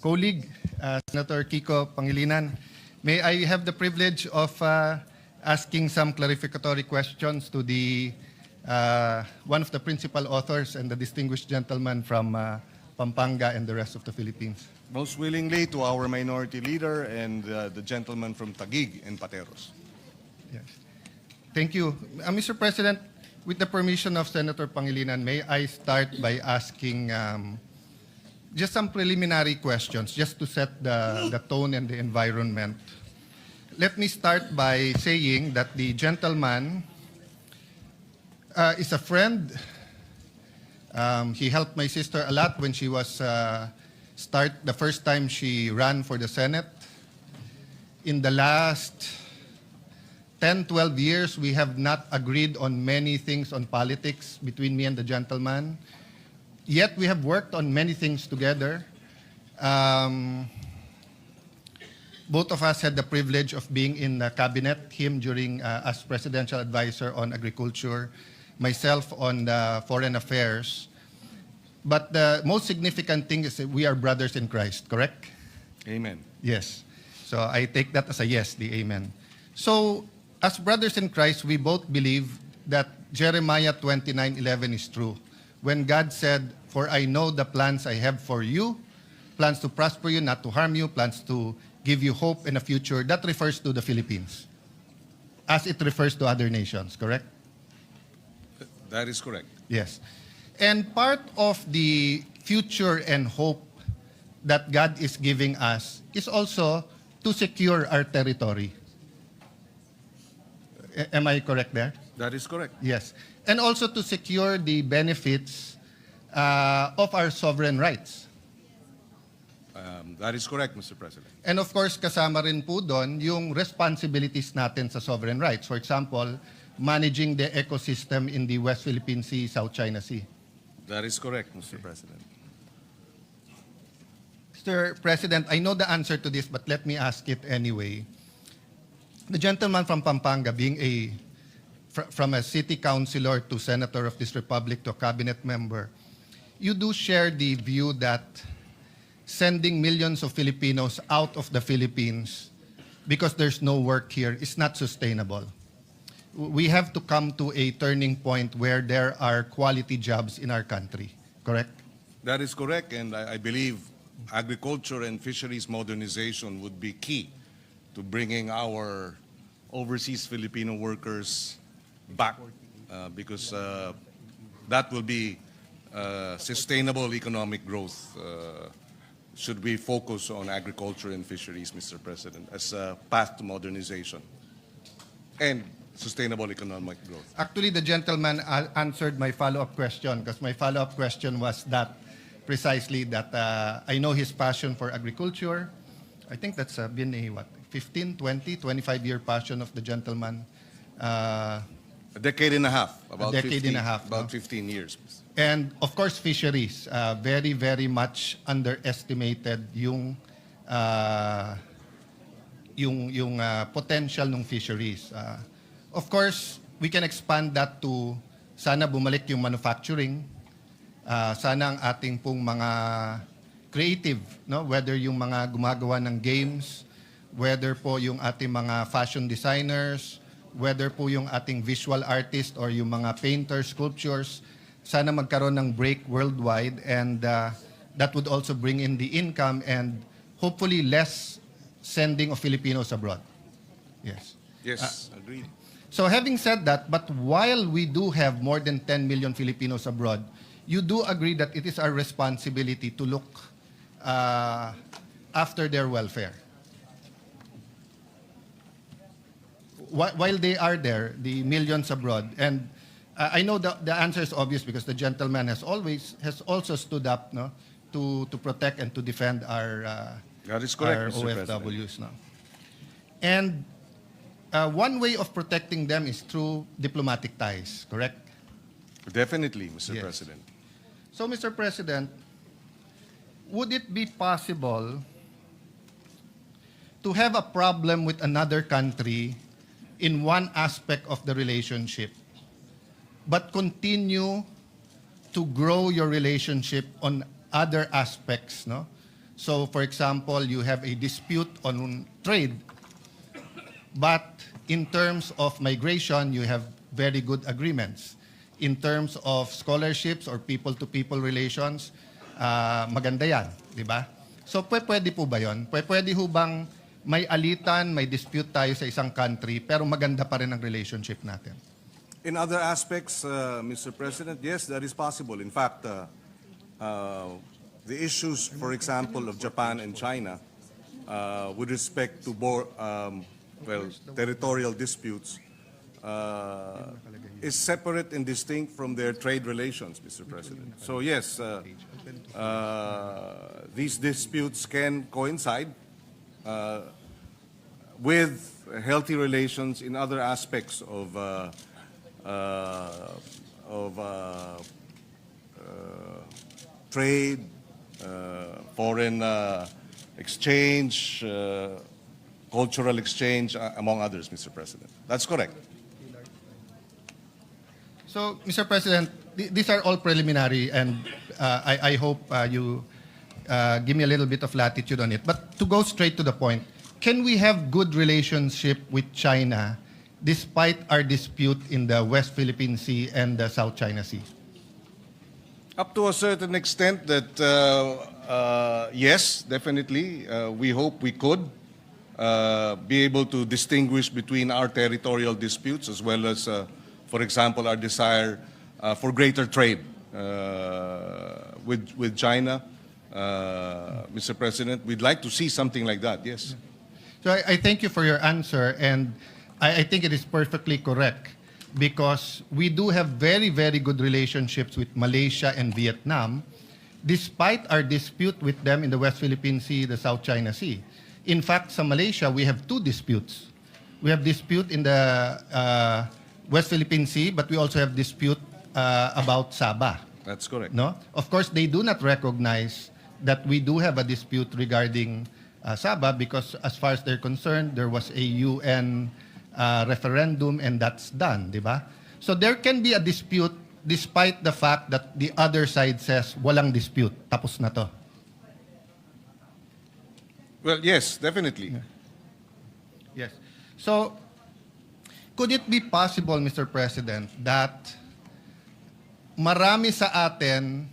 colleague, Senator Kiko Pangilinan. May I have the privilege of asking some clarificatory questions to the one of the principal authors and the distinguished gentleman from Pampanga and the rest of the Philippines. Most willingly to our minority leader and the gentleman from Taguig and Pateros. Yes. Thank you. Mr. President, with the permission of Senator Pangilinan, may I start by asking just some preliminary questions, just to set the tone and the environment. Let me start by saying that the gentleman is a friend. He helped my sister a lot when she was the first time she ran for the Senate. In the last 10, 12 years, we have not agreed on many things on politics between me and the gentleman. Yet we have worked on many things together. Both of us had the privilege of being in the cabinet, him during as presidential advisor on agriculture, myself on the foreign affairs. But the most significant thing is that we are brothers in Christ, correct? Amen. Yes. So I take that as a yes, the amen. So as brothers in Christ, we both believe that Jeremiah 29:11 is true. When God said, "For I know the plans I have for you, plans to prosper you, not to harm you, plans to give you hope in a future," that refers to the Philippines, as it refers to other nations, correct? That is correct. Yes. And part of the future and hope that God is giving us is also to secure our territory. Am I correct there? That is correct. Yes. And also to secure the benefits of our sovereign rights. That is correct, Mr. President. And of course, kasama rin po doon yung responsibilities natin sa sovereign rights. For example, managing the ecosystem in the West Philippine Sea, South China Sea. That is correct, Mr. President. Mr. President, I know the answer to this, but let me ask it anyway. The gentleman from Pampanga, being from a city councilor to senator of this republic to a cabinet member, you do share the view that sending millions of Filipinos out of the Philippines because there's no work here is not sustainable. We have to come to a turning point where there are quality jobs in our country, correct? That is correct, and I believe agriculture and fisheries modernization would be key to bringing our overseas Filipino workers back because that will be sustainable economic growth should we focus on agriculture and fisheries, Mr. President, as a path to modernization and sustainable economic growth. Actually, the gentleman answered my follow-up question, because my follow-up question was that precisely that I know his passion for agriculture. I think that's been a 15, 20, 25-year passion of the gentleman. A decade and a half. A decade and a half. About 15 years. And of course, fisheries. Very, very much underestimated yung potential ng fisheries. Of course, we can expand that to sana bumalik yung manufacturing. Sana ang ating pong mga creative, no? Whether yung mga gumagawa ng games, whether po yung ating mga fashion designers, whether po yung ating visual artist or yung mga painters, sculptures, sana magkaroon ng break worldwide, and that would also bring in the income and hopefully less sending of Filipinos abroad. Yes. Yes, agreed. So having said that, but while we do have more than 10 million Filipinos abroad, you do agree that it is our responsibility to look after their welfare. While they are there, the millions abroad, and I know the answer is obvious because the gentleman has also stood up, no, to protect and to defend our That is correct, our Mr. OFWs now. And one way of protecting them is through diplomatic ties, correct? Definitely, Mr. Yes. President. So, Mr. President, would it be possible to have a problem with another country in one aspect of the relationship, but continue to grow your relationship on other aspects, no? So, for example, you have a dispute on trade, but in terms of migration, you have very good agreements. In terms of scholarships or people-to-people relations, maganda yan, di ba? So, pwede po ba yun? Pwede ho bang may alitan, may dispute tayo sa isang country, pero maganda pa rin ang relationship natin? In other aspects, Mr. President, yes, that is possible. In fact, the issues, for example, of Japan and China, with respect to territorial disputes, is separate and distinct from their trade relations, Mr. President. So yes, these disputes can coincide with healthy relations in other aspects of trade, foreign exchange, cultural exchange, among others, Mr. President. That's correct. So, Mr. President, these are all preliminary, and I hope you give me a little bit of latitude on it. But to go straight to the point, can we have good relationship with China despite our dispute in the West Philippine Sea and the South China Sea? Up to a certain extent that, yes, definitely, we hope we could be able to distinguish between our territorial disputes as well as, for example, our desire for greater trade with China. Mr. President, we'd like to see something like that, yes. So I thank you for your answer, and I think it is perfectly correct because we do have very, very good relationships with Malaysia and Vietnam, despite our dispute with them in the West Philippine Sea, the South China Sea. In fact, sa Malaysia, we have two disputes. We have dispute in the West Philippine Sea, but we also have dispute about Sabah. That's correct. No? Of course, they do not recognize that we do have a dispute regarding Sabah because as far as they're concerned, there was a UN referendum and that's done, di ba? So there can be a dispute despite the fact that the other side says walang dispute, tapos na to. Well, yes, definitely. Yes. So, could it be possible, Mr. President, that marami sa atin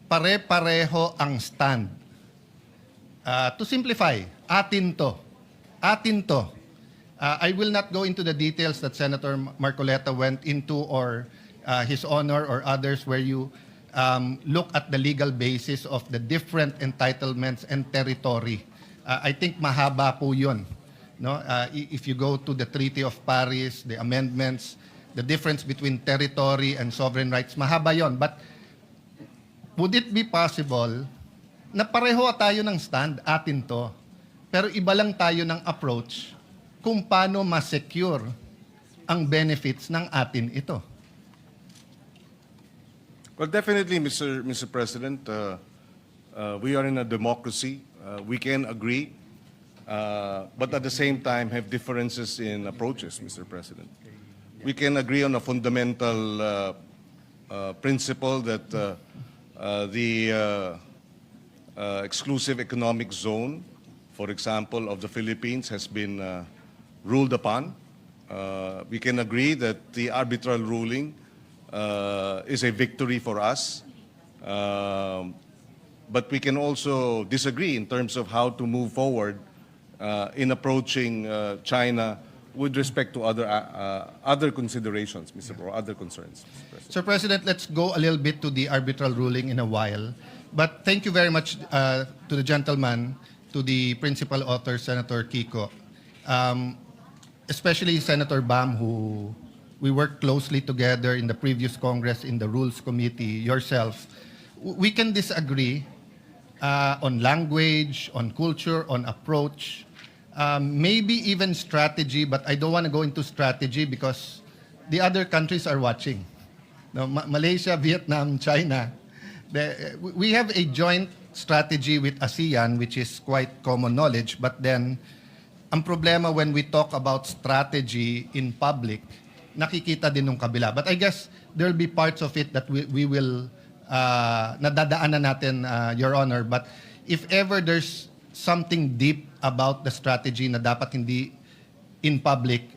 pare-pareho ang stand? To simplify, atin to. Atin to. I will not go into the details that Senator Marcoleta went into or His Honor or others where you look at the legal basis of the different entitlements and territory. I think mahaba po yun. No? If you go to the Treaty of Paris, the amendments, the difference between territory and sovereign rights, mahaba yon. But would it be possible na pareho tayo ng stand, atin to, pero iba lang tayo ng approach kung paano ma-secure ang benefits ng atin ito? Well, definitely, Mr. President, we are in a democracy. We can agree, but at the same time have differences in approaches, Mr. President. We can agree on a fundamental principle that the exclusive economic zone, for example, of the Philippines has been ruled upon. We can agree that the arbitral ruling is a victory for us. But we can also disagree in terms of how to move forward in approaching China with respect to other considerations, or other concerns, Mr. President. So, President, let's go a little bit to the arbitral ruling in a while. But thank you very much to the gentleman, to the principal author, Senator Kiko, especially Senator Bam, who we worked closely together in the previous Congress in the Rules Committee, yourself. We can disagree on language, on culture, on approach, maybe even strategy, but I don't want to go into strategy because the other countries are watching. No, Malaysia, Vietnam, China. We have a joint strategy with ASEAN, which is quite common knowledge, but then ang problema when we talk about strategy in public, nakikita din ng kabila. But I guess there'll be parts of it that we will nadadaanan natin, Your Honor. But if ever there's something deep about the strategy na dapat hindi in public,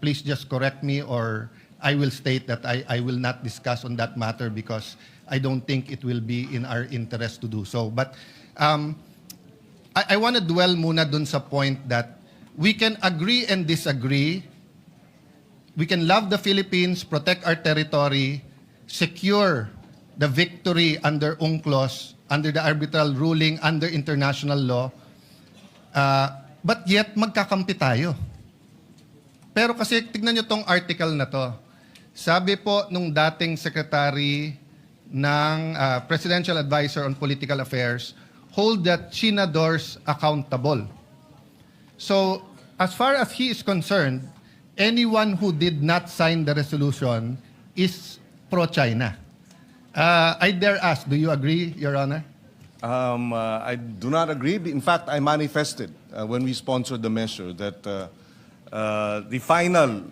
please just correct me, or I will state that I will not discuss on that matter because I don't think it will be in our interest to do so. But I want to dwell muna dun sa point that we can agree and disagree. We can love the Philippines, protect our territory, secure the victory under UNCLOS, under the arbitral ruling, under international law, but yet magkakampi tayo. Pero kasi tignan nyo tong article na to. Sabi po nung dating secretary ng Presidential Advisor on Political Affairs, hold the Chinadors accountable. So, as far as he is concerned, anyone who did not sign the resolution is pro-China. I dare ask, do you agree, Your Honor? I do not agree. In fact, I manifested when we sponsored the measure that the final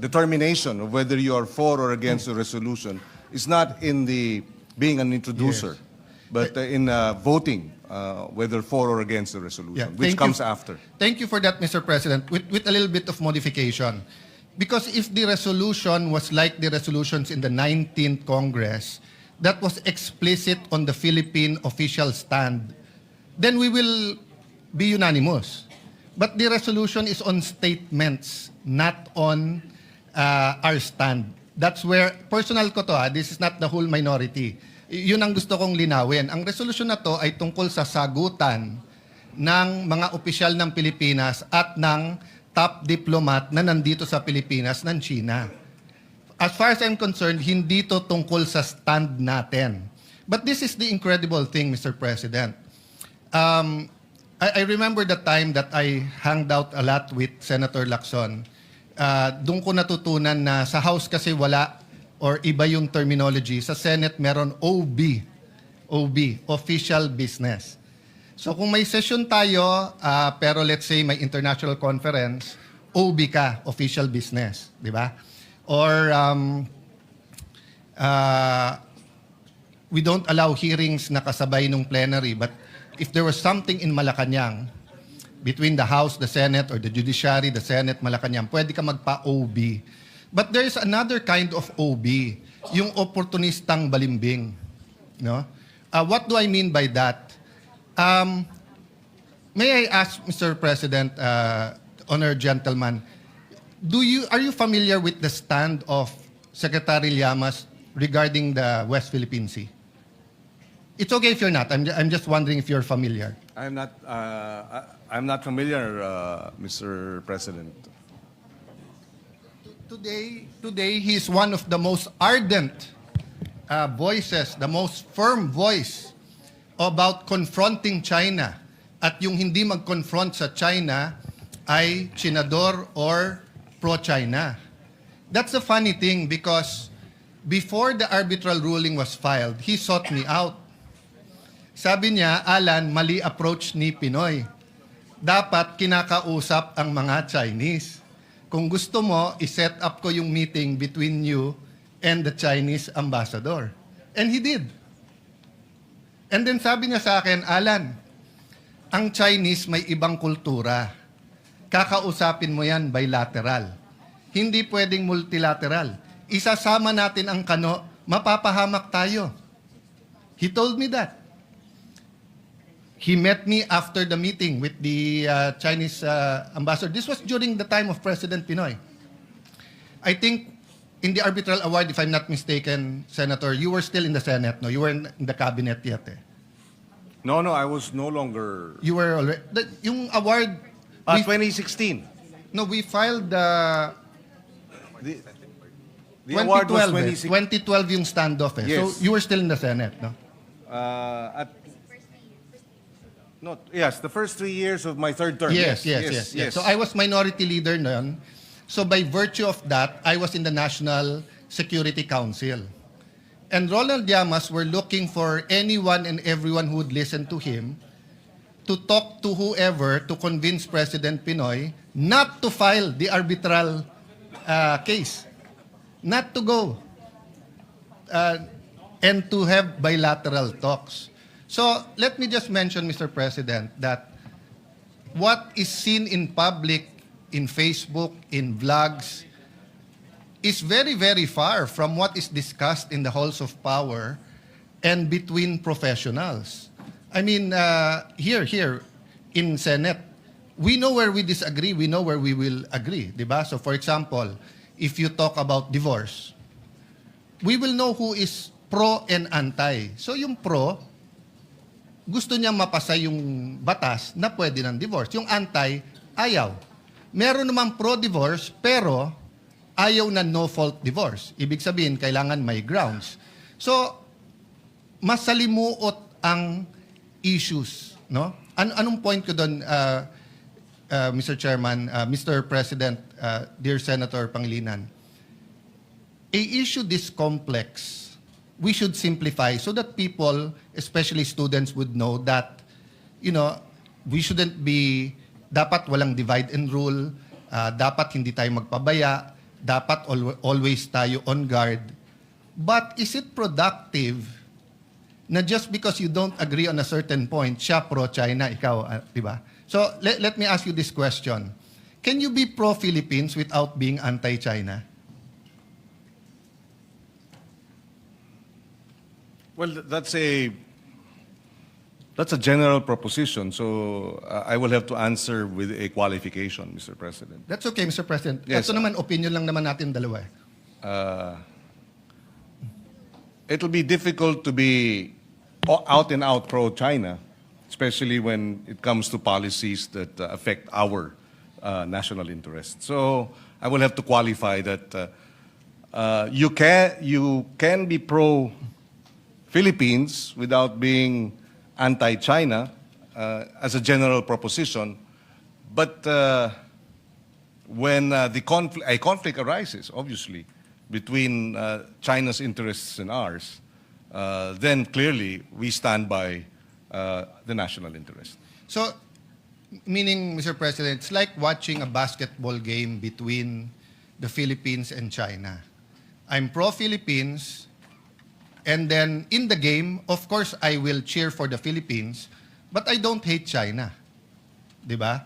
determination of whether you are for or against the resolution is not in the being an introducer, Yes. but in voting whether for or against the resolution, which thank comes you. after. Thank you for that, Mr. President, with a little bit of modification. Because if the resolution was like the resolutions in the 19th Congress, that was explicit on the Philippine official stand, then we will be unanimous. But the resolution is on statements, not on our stand. That's where, personal ko to this is not the whole minority. Yun ang gusto kong linawin. Ang resolution na to ay tungkol sa sagutan ng mga opisyal ng Pilipinas at ng top diplomat na nandito sa Pilipinas ng China. As far as I'm concerned, hindi to tungkol sa stand natin. But this is the incredible thing, Mr. President. I remember the time that I hanged out a lot with Senator Lacson. Doon ko natutunan na sa House kasi wala or iba yung terminology. Sa Senate meron OB, official business. So kung may session tayo, pero let's say may international conference, OB ka, official business, di ba? Or we don't allow hearings na kasabay nung plenary, but if there was something in Malacanang, between the House, the Senate, or the Judiciary, the Senate, Malacanang, pwede ka magpa-OB. But there is another kind of OB, yung opportunistang balimbing. No? What do I mean by that? May I ask, Mr. President, honored gentleman, are you familiar with the stand of Secretary Llamas regarding the West Philippine Sea? It's okay if you're not. I'm just wondering if you're familiar. I'm not familiar, Mr. President. Today, he's one of the most ardent voices, the most firm voice about confronting China. At yung hindi mag-confront sa China ay Chinador or pro-China. That's a funny thing because before the arbitral ruling was filed, he sought me out. Sabi niya, Alan, mali approach ni Pinoy. Dapat kinakausap ang mga Chinese. Kung gusto mo, i-set up ko yung meeting between you and the Chinese ambassador. And he did. And then sabi niya sa akin, Alan, ang Chinese may ibang kultura. Kakausapin mo yan bilateral. Hindi pwedeng multilateral. Isasama natin ang kano, mapapahamak tayo. He told me that. He met me after the meeting with the Chinese ambassador. This was during the time of President Pinoy. I think in the arbitral award, if I'm not mistaken, Senator, you were still in the Senate, no? You were in the cabinet yet, eh? No, I was no longer. You were already... yung award... 2016. No, we filed The award was 2012. 2012 yung standoff, eh. Yes. So you were still in the Senate, no? Yes, the first 3 years of my third term. Yes. So I was minority leader noon. So by virtue of that, I was in the National Security Council. And Ronald Llamas were looking for anyone and everyone who would listen to him to talk to whoever to convince President Pinoy not to file the arbitral case, not to go, and to have bilateral talks. So let me just mention, Mr. President, that what is seen in public, in Facebook, in vlogs, is very, very far from what is discussed in the halls of power and between professionals. I mean, here in Senate, we know where we disagree, we know where we will agree, di ba? So for example, if you talk about divorce, we will know who is pro and anti. So yung pro, gusto niya mapasa yung batas na pwede ng divorce. Yung anti, ayaw. Meron naman pro-divorce, pero ayaw na no-fault divorce. Ibig sabihin, kailangan may grounds. So, masalimuot ang issues. No? Anong point ko doon, Mr. Chairman, Mr. President, dear Senator Pangilinan? A issue this complex, we should simplify so that people, especially students, would know that, we shouldn't be, dapat walang divide and rule, dapat hindi tayo magpabaya, dapat always tayo on guard. But is it productive na just because you don't agree on a certain point, siya pro-China, ikaw, di ba? So let me ask you this question. Can you be pro-Philippines without being anti-China? Well, that's a general proposition, so I will have to answer with a qualification, Mr. President. That's okay, Mr. President. Yes. Ito naman, opinion lang naman natin dalawa. It'll be difficult to be out and out pro-China, especially when it comes to policies that affect our national interests. So I will have to qualify that you can be pro-Philippines without being anti-China as a general proposition, but when a conflict arises, obviously, between China's interests and ours, then clearly we stand by the national interest. So, meaning, Mr. President, it's like watching a basketball game between the Philippines and China. I'm pro-Philippines, and then in the game, of course, I will cheer for the Philippines, but I don't hate China. Di ba?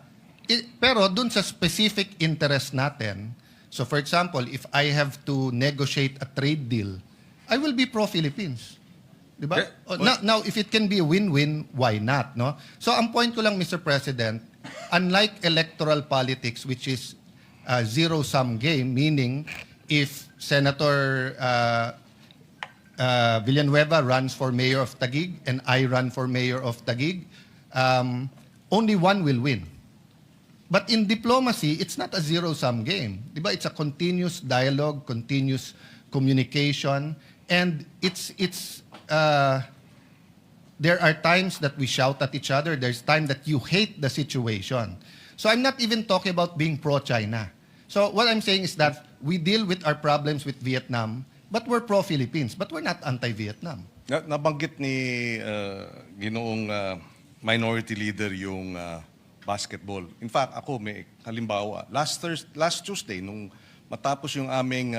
Pero dun sa specific interest natin, so for example, if I have to negotiate a trade deal, I will be pro-Philippines. Di ba? Now, if it can be a win-win, why not? No? So ang point ko lang, Mr. President, unlike electoral politics, which is a zero-sum game, meaning if Senator Villanueva runs for mayor of Taguig and I run for mayor of Taguig, only one will win. But in diplomacy, it's not a zero-sum game. Diba? It's a continuous dialogue, continuous communication, and there are times that we shout at each other. There's time that you hate the situation. So I'm not even talking about being pro-China. So what I'm saying is that we deal with our problems with Vietnam, but we're pro-Philippines, but we're not anti-Vietnam. Nabanggit ni Ginoong minority leader yung basketball. In fact, ako may halimbawa. Last Tuesday, nung matapos yung aming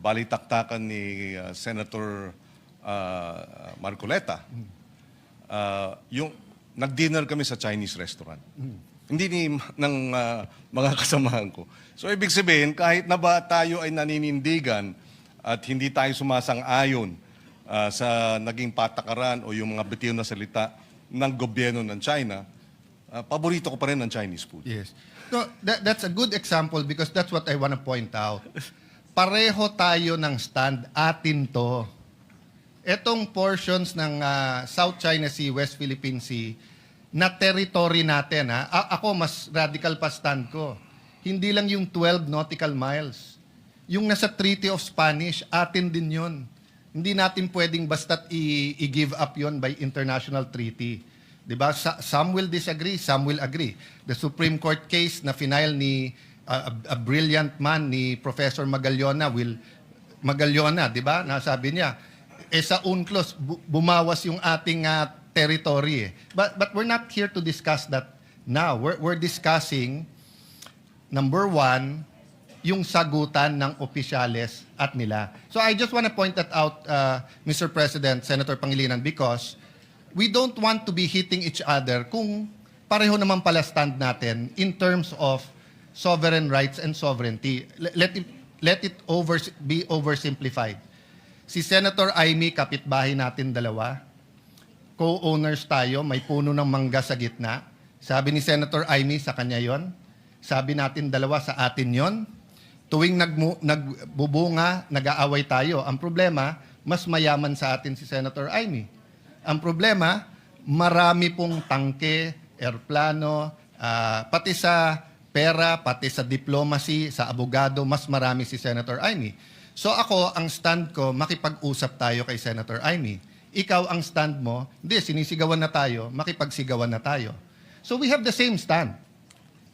balitaktakan ni Senator Marcoleta, yung nag-dinner kami sa Chinese restaurant. Hindi ng mga kasamahan ko. So ibig sabihin, kahit na ba tayo ay naninindigan at hindi tayo sumasang-ayon sa naging patakaran o yung mga bitiw na salita ng gobyerno ng China, paborito ko pa rin ang Chinese food. Yes. No, that's a good example because that's what I want to point out. Pareho tayo ng stand, atin to. Etong portions ng South China Sea, West Philippine Sea, na territory natin. Ako, mas radical pa stand ko. Hindi lang yung 12 nautical miles. Yung nasa Treaty of Spanish, atin din yun. Hindi natin pwedeng basta't i-give up yon by international treaty. Diba? Some will disagree, some will agree. The Supreme Court case na final ni a brilliant man ni Professor Magallona, diba? Nasabi niya, sa UNCLOS, bumawas yung ating territory. But we're not here to discuss that now. We're discussing, number one, yung sagutan ng opisyales at nila. So I just want to point that out, Mr. President, Senator Pangilinan, because we don't want to be hitting each other kung pareho naman pala stand natin in terms of sovereign rights and sovereignty. Let it be oversimplified. Si Senator Amy, kapitbahay natin dalawa, co-owners tayo, may puno ng mangga sa gitna. Sabi ni Senator Amy, sa kanya yon. Sabi natin dalawa, sa atin yon. Tuwing nagbubunga, nag-aaway tayo. Ang problema, mas mayaman sa atin si Senator Amy. Ang problema, marami pong tangke, airplano, pati sa pera, pati sa diplomacy, sa abogado, mas marami si Senator Amy. So ako, ang stand ko, makipag-usap tayo kay Senator Amy. Ikaw, ang stand mo, hindi, sinisigawan na tayo, makipagsigawan na tayo. So we have the same stand.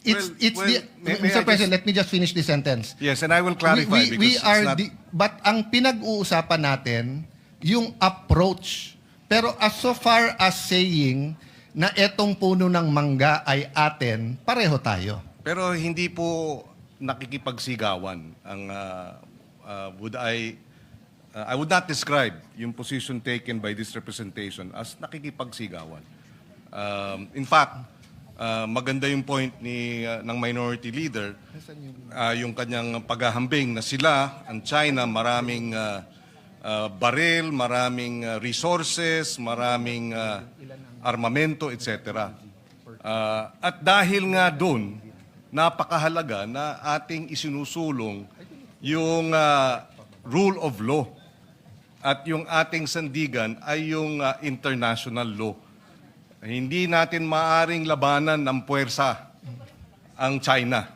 Mr. President, let me just finish this sentence. Yes, and I will clarify because We are it's not... but ang pinag-uusapan natin, yung approach. Pero as so far as saying na etong puno ng mangga ay atin, pareho tayo. Pero hindi po nakikipagsigawan ang I would not describe yung position taken by this representation as nakikipagsigawan. In fact, maganda yung point ng minority leader, yung kanyang paghahambing na sila, ang China, maraming baril, maraming resources, maraming armamento, etc. At dahil nga doon, napakahalaga na ating isinusulong yung rule of law at yung ating sandigan ay yung international law. Hindi natin maaring labanan ng puwersa ang China.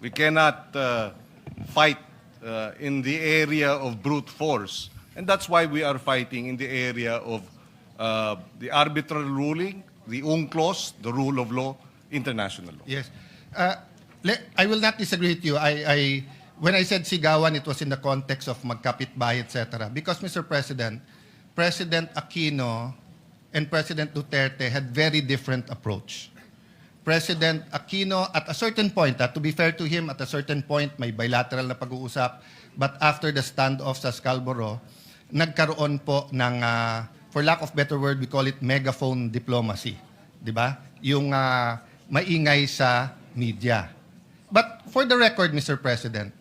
We cannot fight in the area of brute force. And that's why we are fighting in the area of the arbitral ruling, the UNCLOS, the rule of law, international law. Yes. I will not disagree with you. When I said sigawan, it was in the context of magkapitbahay, etc. Because, Mr. President, President Aquino and President Duterte had very different approach. President Aquino, at a certain point, to be fair to him, at a certain point, may bilateral na pag-uusap, but after the standoff sa Scarborough, nagkaroon po ng, for lack of better word, we call it megaphone diplomacy. Di ba? Yung maingay sa media. But for the record, Mr. President,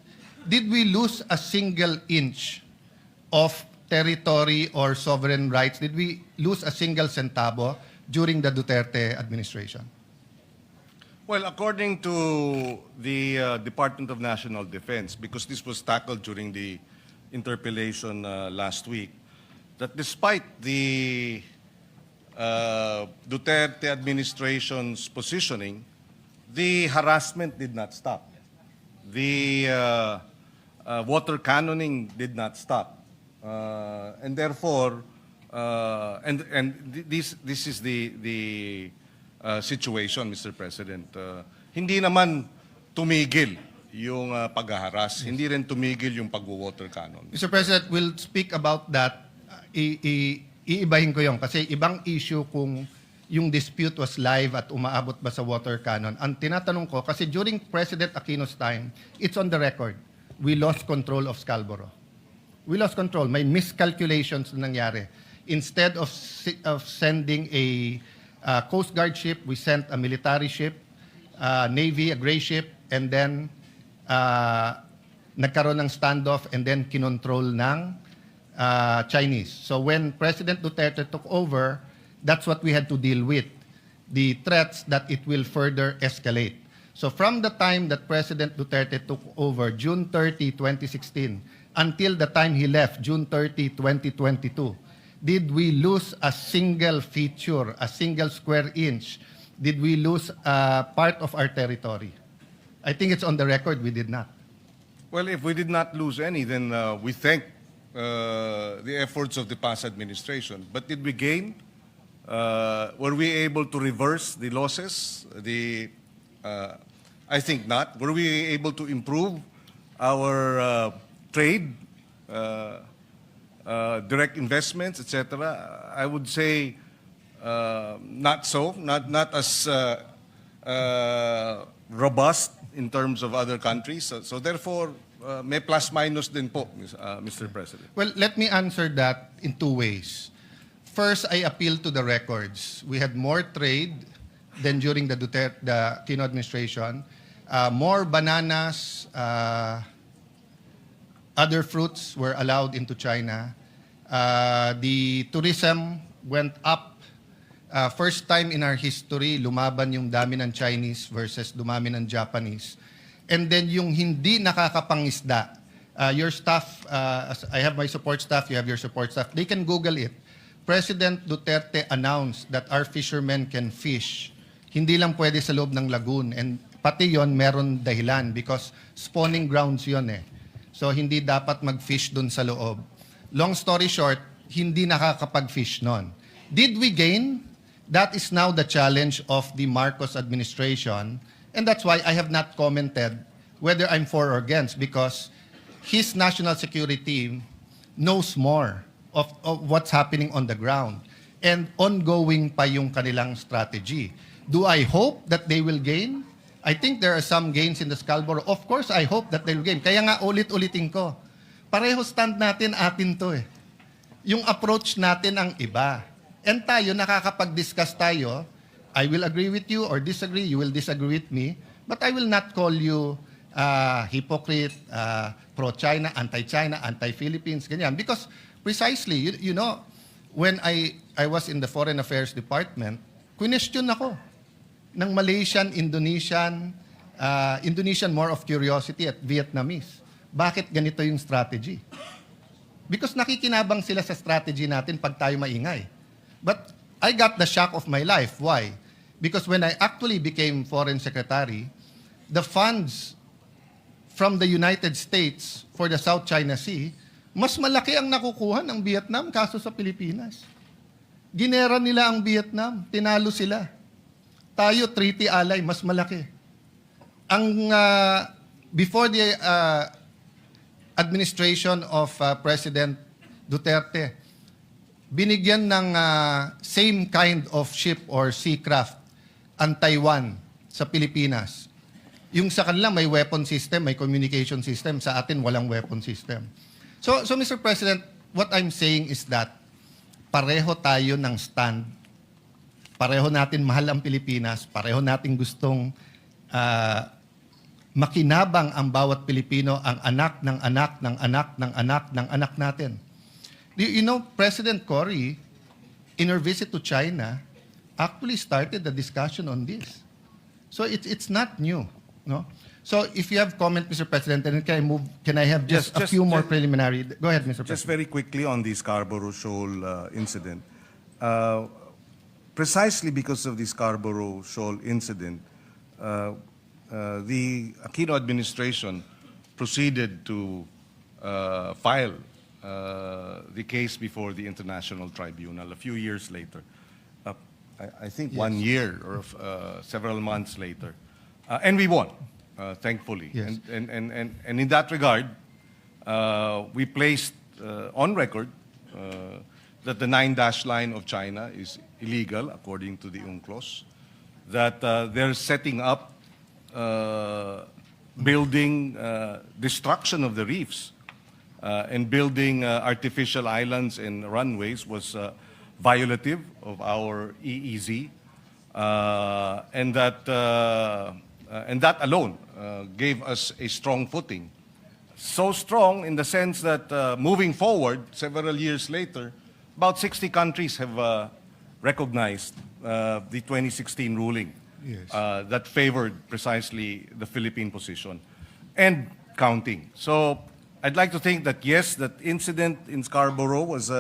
did we lose a single inch of territory or sovereign rights? Did we lose a single centavo during the Duterte administration? Well, according to the Department of National Defense, because this was tackled during the interpellation last week, that despite the Duterte administration's positioning, the harassment did not stop. The water cannoning did not stop. And therefore, this is the situation, Mr. President. Hindi naman tumigil yung paghaharas. Hindi rin tumigil yung pagwo-water cannon. Mr. President, we'll speak about that. Iibahin ko yun kasi ibang issue kung yung dispute was live at umaabot ba sa water cannon. Ang tinatanong ko, kasi during President Aquino's time, it's on the record, we lost control of Scarborough. We lost control. May miscalculations na nangyari. Instead of sending a Coast Guard ship, we sent a military ship, Navy, a gray ship, and then nagkaroon ng standoff and then kinontrol ng Chinese. So when President Duterte took over, that's what we had to deal with, the threats that it will further escalate. So from the time that President Duterte took over, June 30, 2016, until the time he left, June 30, 2022, did we lose a single feature, a single square inch? Did we lose part of our territory? I think it's on the record, we did not. Well, if we did not lose any, then we thank the efforts of the past administration. But did we gain? Were we able to reverse the losses? I think not. Were we able to improve our trade, direct investments, etc.? I would say not so. Not as robust in terms of other countries. So therefore, may plus-minus din po, Mr. President. Well, let me answer that in two ways. First, I appeal to the records. We had more trade than during the Aquino administration. More bananas, other fruits were allowed into China. The tourism went up. First time in our history, lumaban yung dami ng Chinese versus dumami ng Japanese. And then yung hindi nakakapangisda, your staff, I have my support staff, you have your support staff, they can Google it. President Duterte announced that our fishermen can fish. Hindi lang pwede sa loob ng lagoon. And pati yon meron dahilan because spawning grounds yon eh. So hindi dapat mag-fish dun sa loob. Long story short, hindi nakakapag-fish nun. Did we gain? That is now the challenge of the Marcos administration. And that's why I have not commented whether I'm for or against because his national security knows more of what's happening on the ground. And ongoing pa yung kanilang strategy. Do I hope that they will gain? I think there are some gains in the Scarborough. Of course, I hope that they will gain. Kaya nga ulit-ulitin ko. Pareho stand natin, atin to eh. Yung approach natin ang iba. And tayo, nakakapag-discuss tayo, I will agree with you or disagree, you will disagree with me, but I will not call you hypocrite, pro-China, anti-China, anti-Philippines, ganyan. Because precisely, you know, when I was in the Foreign Affairs Department, question ako ng Malaysian, Indonesian more of curiosity at Vietnamese. Bakit ganito yung strategy? Because nakikinabang sila sa strategy natin pag tayo maingay. But I got the shock of my life. Why? Because when I actually became Foreign Secretary, the funds from the United States for the South China Sea, mas malaki ang nakukuha ng Vietnam kaso sa Pilipinas. Ginera nila ang Vietnam, tinalo sila. Tayo, treaty ally, mas malaki. Ang before the administration of President Duterte, binigyan ng same kind of ship or seacraft ang Taiwan sa Pilipinas. Yung sa kanila may weapon system, may communication system. Sa atin walang weapon system. So Mr. President, what I'm saying is that pareho tayo ng stand. Pareho natin mahal ang Pilipinas. Pareho natin gustong makinabang ang bawat Pilipino, ang anak ng anak ng anak ng anak ng anak natin. You know, President Cory, in her visit to China, actually started the discussion on this. So it's not new, no? So if you have comment, Mr. President, then can I have just a few more preliminary? Go ahead, Mr. Just President. very quickly on the Scarborough Shoal incident. Precisely because of the Scarborough Shoal incident, the Aquino administration proceeded to file the case before the International Tribunal a few years later. I think 1 year or several months later. And we won, thankfully. Yes. And in that regard, we placed on record that the 9-dash line of China is illegal according to the UNCLOS, that they're setting up, building destruction of the reefs and building artificial islands and runways was violative of our EEZ, and that alone gave us a strong footing. So strong in the sense that moving forward, several years later, about 60 countries have recognized the 2016 ruling. Yes. That favored precisely the Philippine position and counting. So I'd like to think that yes, that incident in Scarborough was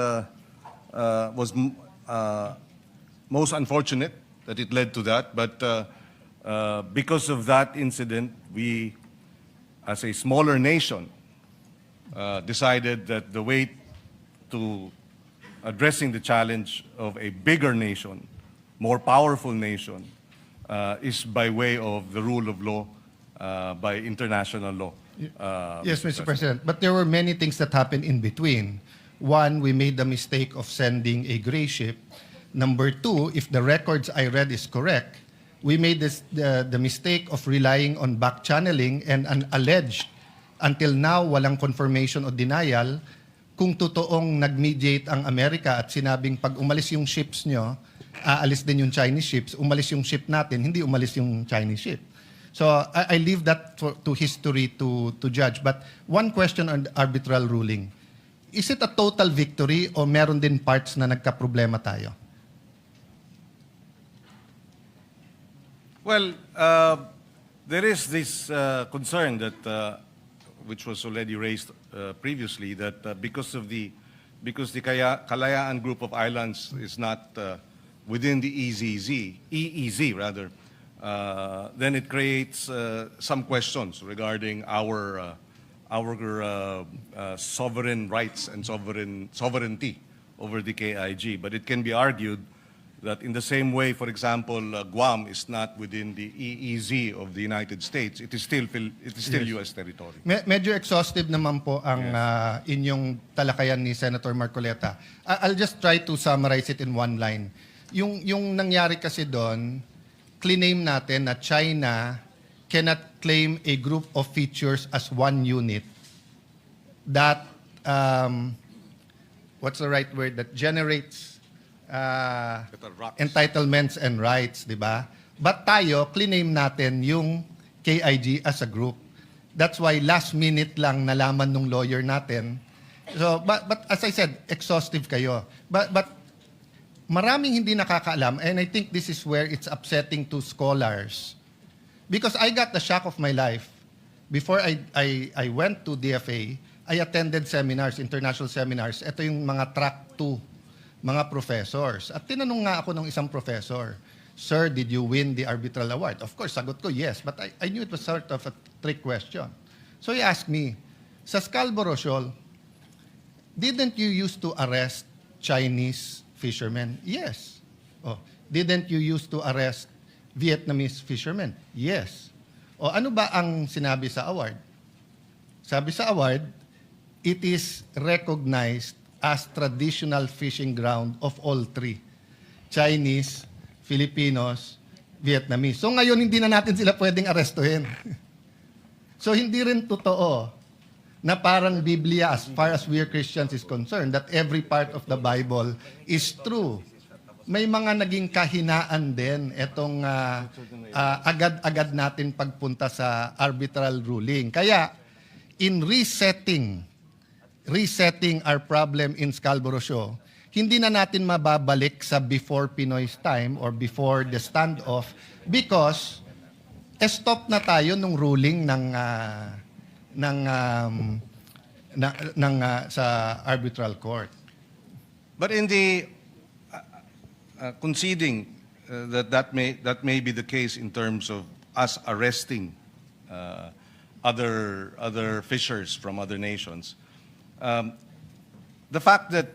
most unfortunate that it led to that. But because of that incident, we, as a smaller nation, decided that the way to addressing the challenge of a bigger nation, more powerful nation, is by way of the rule of law, by international law. Yes, Mr. President. But there were many things that happened in between. One, we made the mistake of sending a gray ship. Number two, if the records I read is correct, we made the mistake of relying on back channeling and an alleged, until now, walang confirmation o denial, kung totoong nag-mediate ang Amerika at sinabing pag umalis yung ships nyo, aalis din yung Chinese ships, umalis yung ship natin, hindi umalis yung Chinese ship. So I leave that to history to judge. But one question on the arbitral ruling. Is it a total victory o meron din parts na nagka-problema tayo? Well, there is this concern that, which was already raised previously, that because the Kalayaan Group of Islands is not within the EEZ rather, then it creates some questions regarding our sovereign rights and sovereignty over the KIG. But it can be argued that in the same way, for example, Guam is not within the EEZ of the United States, it is still U.S. territory. Medyo exhaustive naman po ang inyong talakayan ni Senator Marcoleta. I'll just try to summarize it in one line. Yung nangyari kasi doon, claim natin na China cannot claim a group of features as one unit that, what's the right word, that generates entitlements and rights, di ba? But tayo, claim natin yung KIG as a group. That's why last minute lang nalaman nung lawyer natin. So, but as I said, exhaustive kayo. But maraming hindi nakakaalam, and I think this is where it's upsetting to scholars. Because I got the shock of my life. Before I went to DFA, I attended seminars, international seminars. Ito yung mga track 2, mga professors. At tinanong nga ako ng isang professor, "Sir, did you win the arbitral award?" Of course, sagot ko, yes. But I knew it was sort of a trick question. So he asked me, "Sa Scarborough Shoal, didn't you used to arrest Chinese fishermen?" "Yes." "Oh, didn't you used to arrest Vietnamese fishermen?" "Yes." "O ano ba ang sinabi sa award?" Sabi sa award, "It is recognized as traditional fishing ground of all three: Chinese, Filipinos, Vietnamese." So ngayon, hindi na natin sila pwedeng arestuhin. So hindi rin totoo na parang Biblia, as far as we are Christians is concerned, that every part of the Bible is true. May mga naging kahinaan din itong agad-agad natin pagpunta sa arbitral ruling. Kaya, in resetting our problem in Scarborough Shoal, hindi na natin mababalik sa before Pinoy's time or before the standoff because stop na tayo nung ruling sa arbitral court. But in the conceding that may be the case in terms of us arresting other fishers from other nations, the fact that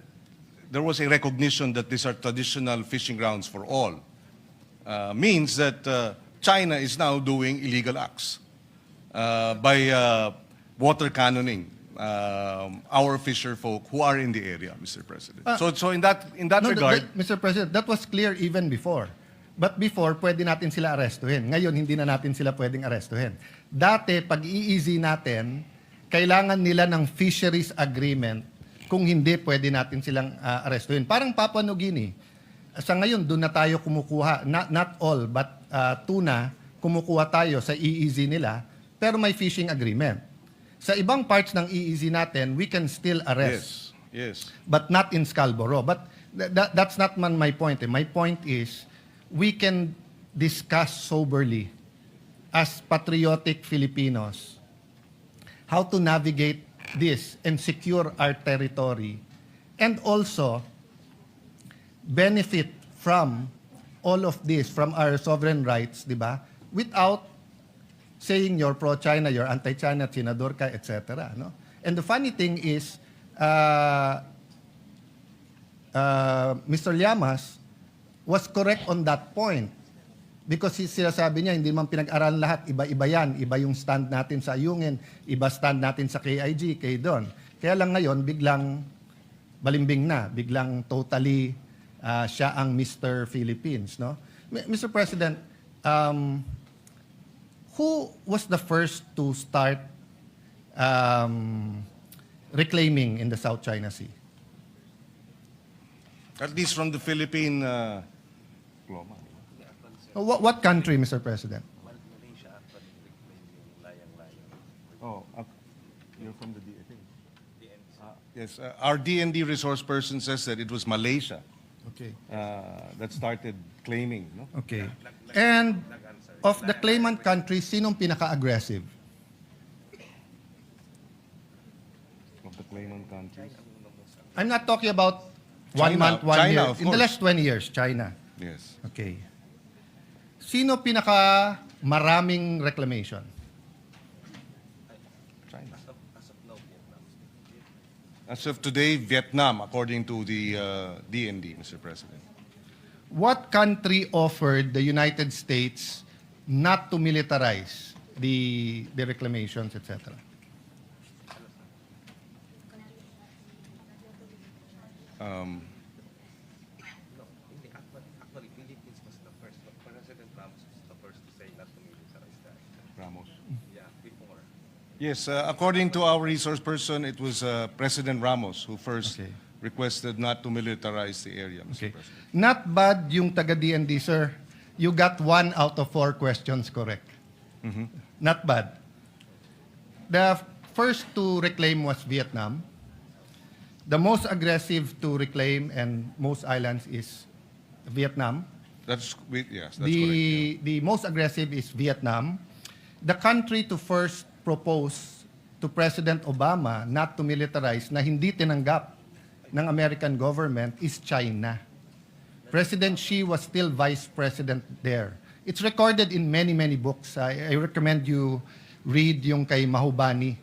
there was a recognition that these are traditional fishing grounds for all means that China is now doing illegal acts by water cannoning our fisher folk who are in the area, Mr. President. So in that regard, Mr. President, that was clear even before. But before, pwede natin sila arestuhin. Ngayon, hindi na natin sila pwedeng arestuhin. Dati, pag i-easy natin, kailangan nila ng fisheries agreement. Kung hindi, pwede natin silang arestuhin. Parang Papua New Guinea. Sa ngayon, doon na tayo kumukuha. Not all, but tuna, kumukuha tayo sa EEZ nila, pero may fishing agreement. Sa ibang parts ng EEZ natin, we can still arrest. yes. But not in Scarborough. But that's not my point. My point is, we can discuss soberly as patriotic Filipinos how to navigate this and secure our territory and also benefit from all of this, from our sovereign rights, di ba? Without saying you're pro-China, you're anti-China, Senador ka, etc. No? And the funny thing is, Mr. Llamas was correct on that point. Because sinasabi niya, hindi man pinag-aralan lahat, iba-iba yan. Iba yung stand natin sa Ayungin, iba stand natin sa KIG, kay Don. Kaya lang ngayon, biglang balimbing na, biglang totally siya ang Mr. Philippines. No? Mr. President, who was the first to start reclaiming in the South China Sea? At least from the Philippine... What country, Mr. President? Oh, you're from the DND. Yes, our DND resource person says that it was Malaysia Okay. that started claiming. No? Okay. And of the claimant countries, sinong pinaka-aggressive? Of the claimant countries. I'm not talking about 1 China. month, 1 China, year. of In the course. last 20 years, China. Yes. Okay. Sino pinaka maraming reclamation? China. As of today, Vietnam, according to the DND, Mr. President. What country offered the United States not to militarize the reclamations, etc.? Actually, Philippines was the first. President Ramos was the first to say not to militarize that. Ramos. Yeah, before. Yes, according to our resource person, it was President Ramos who first Okay. requested not to militarize the area, Mr. Okay. President. Not bad yung taga-DND, sir. You got 1 out of 4 questions correct. Not bad. The first to reclaim was Vietnam. The most aggressive to reclaim and most islands is Vietnam. Yes, that's correct. The most aggressive is Vietnam. The country to first propose to President Obama not to militarize na hindi tinanggap ng American government is China. President Xi was still vice president there. It's recorded in many, many books. I recommend you read yung kay Mahubani,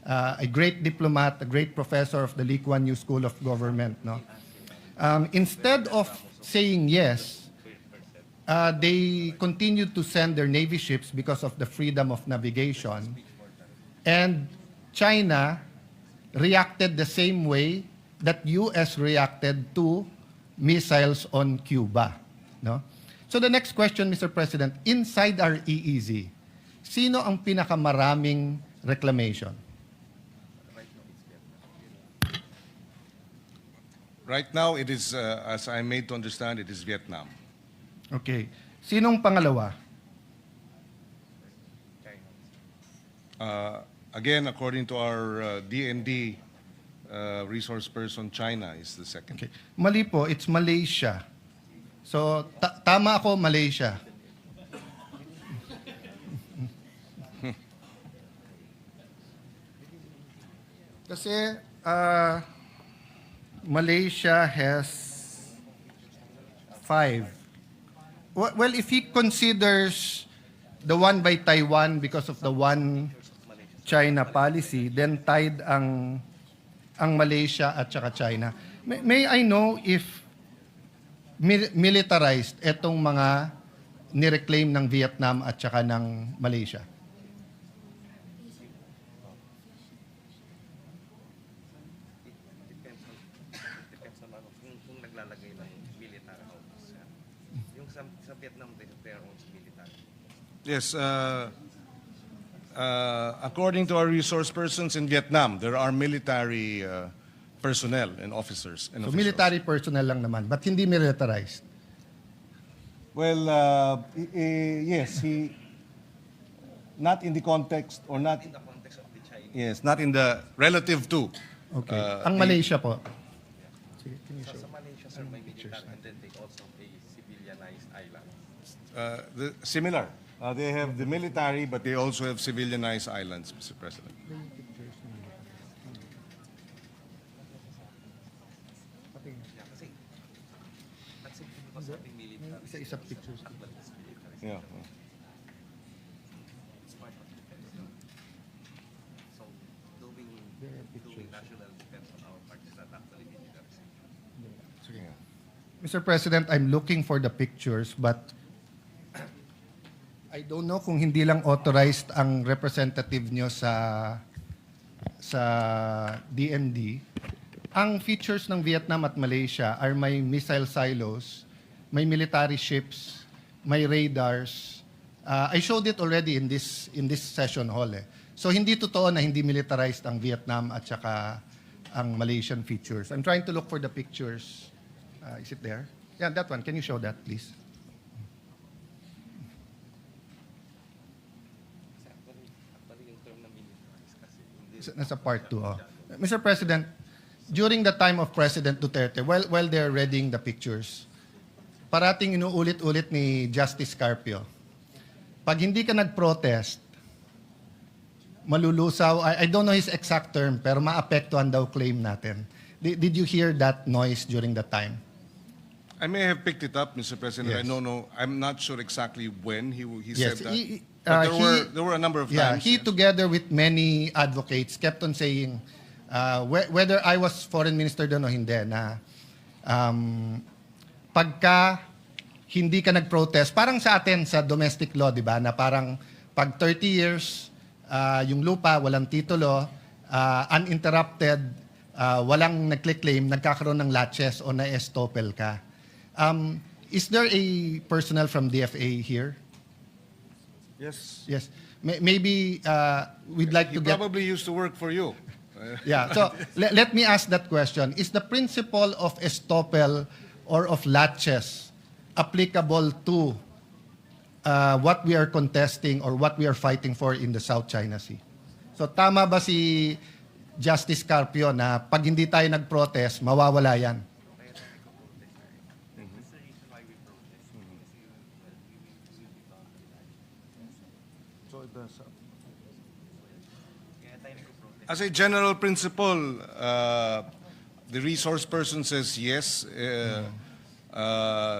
a great diplomat, a great professor of the Lee Kuan Yew School of Government. No? Instead of saying yes, they continued to send their Navy ships because of the freedom of navigation. And China reacted the same way that US reacted to missiles on Cuba. No? So the next question, Mr. President, inside our EEZ, sino ang pinakamaraming reclamation? Right now, it is, as I made to understand, it is Vietnam. Okay. Sinong pangalawa? Again, according to our DND resource person, China is the second. Okay. Mali po, it's Malaysia. So, tama ako, Malaysia. Kasi, Malaysia has 5. Well, if he considers the one by Taiwan because of the one China policy, then tied ang Malaysia at saka China. May I know if militarized etong mga nireclaim ng Vietnam at saka ng Malaysia? Depends naman kung naglalagay ng military outpost. Yung sa Vietnam, they have their own military. Yes, according to our resource persons in Vietnam, there are military personnel and officers. And So officials. military personnel lang naman, but hindi militarized. Well, yes, not in the context or not. In the context of the Chinese, Yes, not in the relative to. Okay. the- Ang Malaysia po. sa Malaysia, sir, may military and then they also have a civilianized island. Similar. They have the military, but they also have civilianized islands, Mr. President. Yeah, kasi because of the military, Isa-isa pictures. Yeah. it's part of defense. So doing national defense on our part is not actually military. Mr. President, I'm looking for the pictures, but I don't know kung hindi lang authorized ang representative nyo sa DND. Ang features ng Vietnam at Malaysia are may missile silos, may military ships, may radars, I showed it already in this session hall. So hindi totoo na hindi militarized ang Vietnam at saka ang Malaysian features. I'm trying to look for the pictures. Is it there? Yeah, that one. Can you show that, please? Actually, yung term na militarized kasi hindi. Nasa part 2. Oh. Mr. President, during the time of President Duterte, while they're reading the pictures, parating inuulit-ulit ni Justice Carpio, pag hindi ka nag-protest, malulusaw, I don't know his exact term, pero maapektuhan daw claim natin. Did you hear that noise during that time? I may have picked it up, Mr. President. Yes. I don't know. I'm not sure exactly when he Yes, said that. he- But he- there were a number of Yeah, times. he yes. together with many advocates kept on saying, whether I was foreign minister doon o hindi, na pagka hindi ka nag-protest, parang sa atin sa domestic law, di ba, na parang pag 30 years, yung lupa, walang titulo, uninterrupted, walang nagclaim, nagkakaroon ng laches o na-estopel ka. Is there a personnel from DFA here? Yes. Yes. Maybe we'd like He to get... probably used to work for you. Yeah. So let me ask that question. Is the principle of estoppel or of laches applicable to what we are contesting or what we are fighting for in the South China Sea? So tama ba si Justice Carpio na pag hindi tayo nag-protest, mawawala yan? As a general principle, the resource person says yes.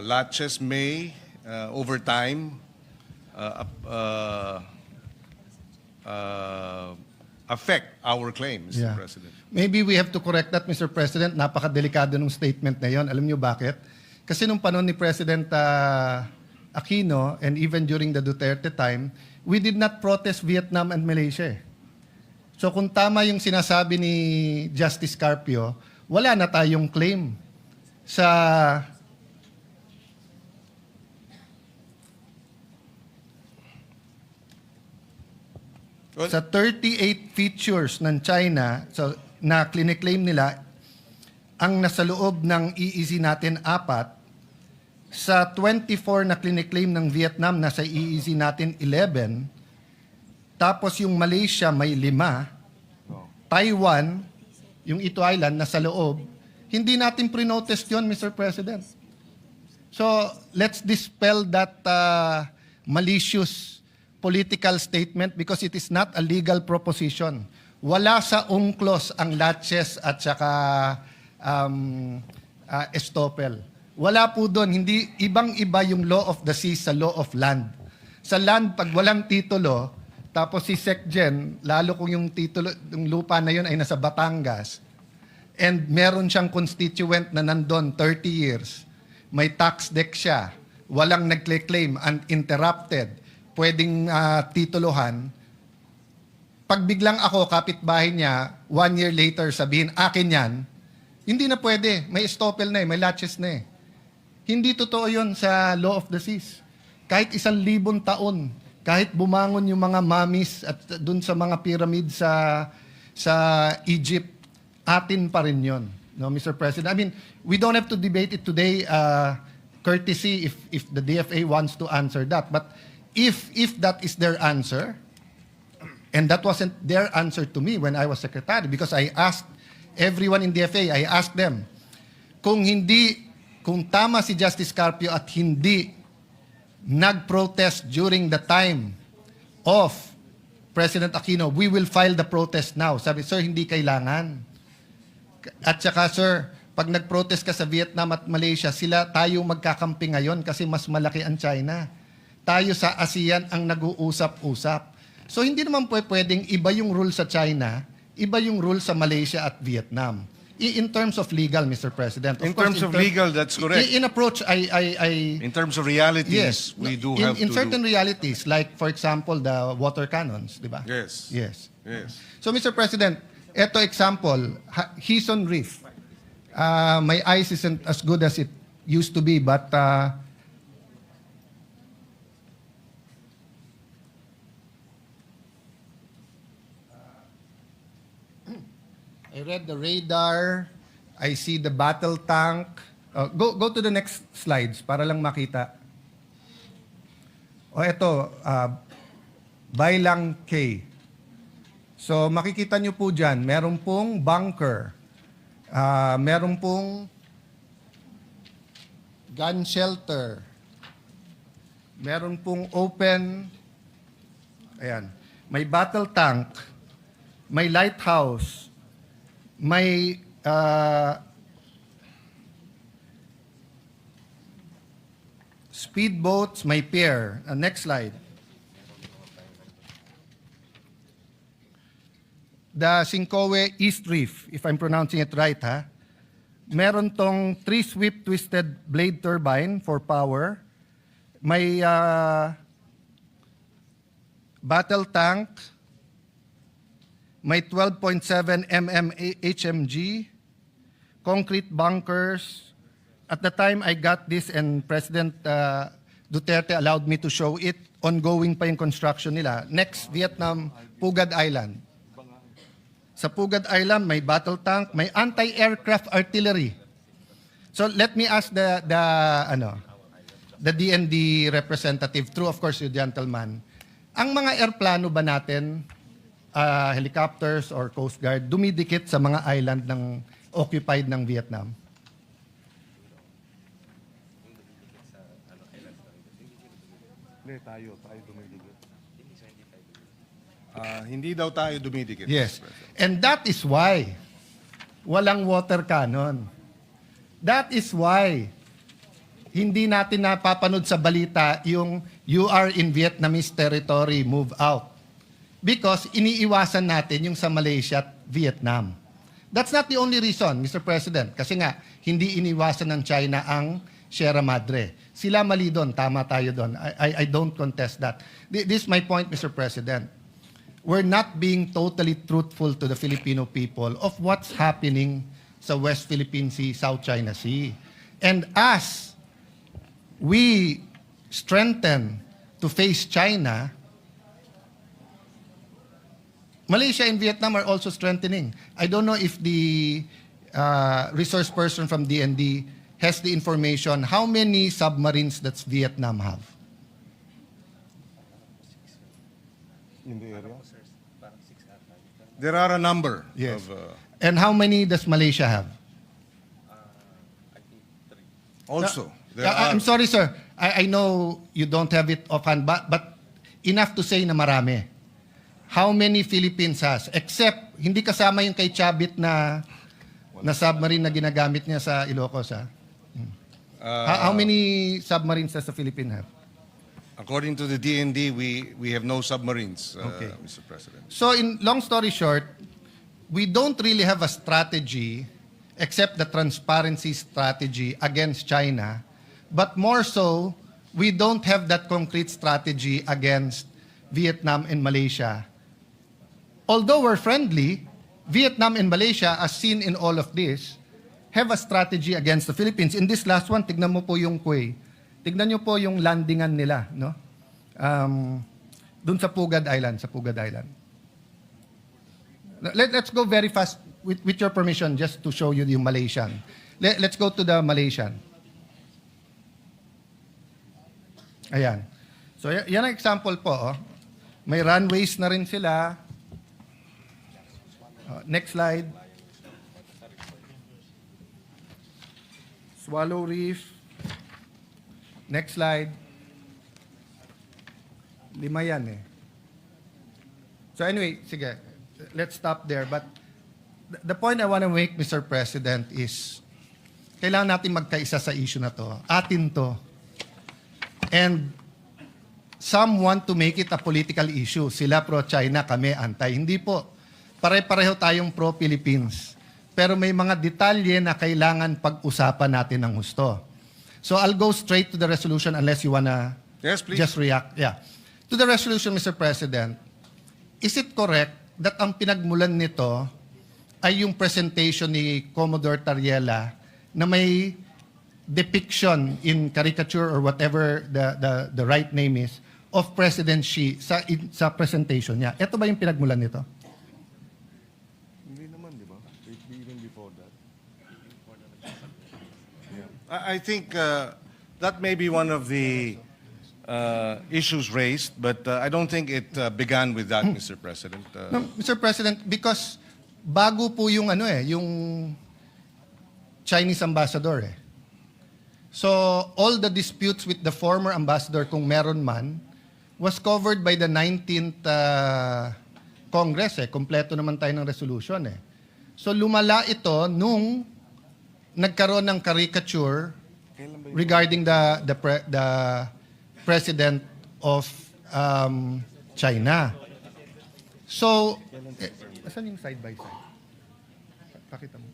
Laches may, over time, affect our claim, Mr. Yeah. President. Maybe we have to correct that, Mr. President. Napakadelikado ng statement na yon. Alam niyo bakit? Kasi nung panahon ni President Aquino and even during the Duterte time, we did not protest Vietnam and Malaysia. So kung tama yung sinasabi ni Justice Carpio, wala na tayong claim sa Well, sa 38 features ng China so, na clinic-claim nila, ang nasa loob ng EEZ natin 4, sa 24 na clinic-claim ng Vietnam, nasa EEZ natin 11, tapos yung Malaysia may 5, Taiwan, yung Ito Island, nasa loob, hindi natin pre-notice yun, Mr. President. So, let's dispel that malicious political statement because it is not a legal proposition. Wala sa UNCLOS ang laches at saka estoppel. Wala po doon. Hindi, ibang-iba yung law of the sea sa law of land. Sa land, pag walang titulo, tapos si SecGen, lalo kung yung titulo, yung lupa na yun ay nasa Batangas, and meron siyang constituent na nandun 30 years, may tax deck siya, walang nagclaim, uninterrupted, pwedeng tituluhan, pag biglang ako, kapitbahay niya, 1 year later sabihin, akin yan, hindi na pwede. May estoppel na may laches na Hindi totoo yun sa law of the seas. Kahit 1,000 taon, kahit bumangon yung mga mummies at dun sa mga pyramid sa Egypt, atin pa rin yun. No, Mr. President? I mean, we don't have to debate it today, courtesy if the DFA wants to answer that. But if that is their answer, and that wasn't their answer to me when I was secretary, because I asked everyone in DFA, I asked them, kung tama si Justice Carpio at hindi nag-protest during the time of President Aquino, we will file the protest now. Sabi, sir, hindi kailangan. At saka, sir, pag nag-protest ka sa Vietnam at Malaysia, tayo magkakampi ngayon kasi mas malaki ang China. Tayo sa ASEAN ang nag-uusap-usap. So, hindi naman pwedeng iba yung rule sa China, iba yung rule sa Malaysia at Vietnam. In terms of legal, Mr. President. In terms of legal, that's correct. In approach, In terms of realities, yes, we do in have to certain do. realities, like for example, the water cannons, di ba? Yes. Yes. Yes. So, Mr. President, eto example, Hison Reef. My eyes isn't as good as it used to be, but I read the radar. I see the battle tank. Go to the next slides para lang makita. Ito, Bailang K. So makikita nyo po dyan, meron pong bunker. Meron pong gun shelter. Meron pong open. Ayan. May battle tank. May lighthouse. May speedboats, may pier. Next slide. The Sincoe East Reef, if I'm pronouncing it right, ha? Meron tong 3-sweep twisted blade turbine for power. May battle tank. May 12.7 mm HMG. Concrete bunkers. At the time I got this and President Duterte allowed me to show it, ongoing pa yung construction nila. Next, Vietnam, Pugad Island. Sa Pugad Island, may battle tank, may anti-aircraft artillery. So let me ask the DND representative, through of course you gentleman, ang mga airplano ba natin, helicopters or Coast Guard, dumidikit sa mga island ng occupied ng Vietnam? Hindi daw tayo dumidikit. Yes. Mr. President. And that is why walang water cannon. That is why hindi natin napapanood sa balita yung you are in Vietnamese territory, move out. Because iniiwasan natin yung sa Malaysia at Vietnam. That's not the only reason, Mr. President. Kasi nga, hindi iniwasan ng China ang Sierra Madre. Sila mali doon, tama tayo doon. I don't contest that. This is my point, Mr. President. We're not being totally truthful to the Filipino people of what's happening sa West Philippine Sea, South China Sea. And as we strengthen to face China, Malaysia and Vietnam are also strengthening. I don't know if the resource person from DND has the information how many submarines does Vietnam have. In the area? There are a number Yes. of... And how many does Malaysia have? also, there are... I'm sorry, sir. I know you don't have it offhand, but enough to say na marami. How many Philippines has? Except, hindi kasama yung kay Chabit na submarine na ginagamit niya sa Ilocos, ha? How many submarines does the Philippines have? According to the DND, we have no submarines, Okay. Mr. President. So in long story short, we don't really have a strategy except the transparency strategy against China, but more so, we don't have that concrete strategy against Vietnam and Malaysia. Although we're friendly, Vietnam and Malaysia, as seen in all of this, have a strategy against the Philippines. In this last one, tignan mo po yung Quay. Tignan nyo po yung landingan nila, no? Dun sa Pugad Island, Let's go very fast with your permission just to show you yung Malaysian. Let's go to the Malaysian. Ayan. So yan ang example po, oh. May runways na rin sila. Next slide. Swallow Reef. Next slide. 5 yan eh. So anyway, sige, let's stop there. But the point I want to make, Mr. President, is kailangan natin magkaisa sa issue na to. Atin to. And some want to make it a political issue. Sila pro-China, kami anti. Hindi po. Pare-pareho tayong pro-Philippines. Pero may mga detalye na kailangan pag-usapan natin ng husto. So I'll go straight to the resolution unless you wanna Yes, please. just react. Yeah. To the resolution, Mr. President, is it correct that ang pinagmulan nito ay yung presentation ni Commodore Tariela na may depiction in caricature or whatever the right name is of President Xi sa presentation niya? Ito ba yung pinagmulan nito? Hindi naman, di ba? I think that may be one of the issues raised, but I don't think it began with that, Mr. President. No, Mr. President, because bago po yung yung Chinese ambassador eh. So, all the disputes with the former ambassador, kung meron man, was covered by the 19th Congress eh. Kompleto naman tayo ng resolution eh. So, lumala ito nung nagkaroon ng caricature regarding the president of China. So, asan yung side by side? Pakita mo.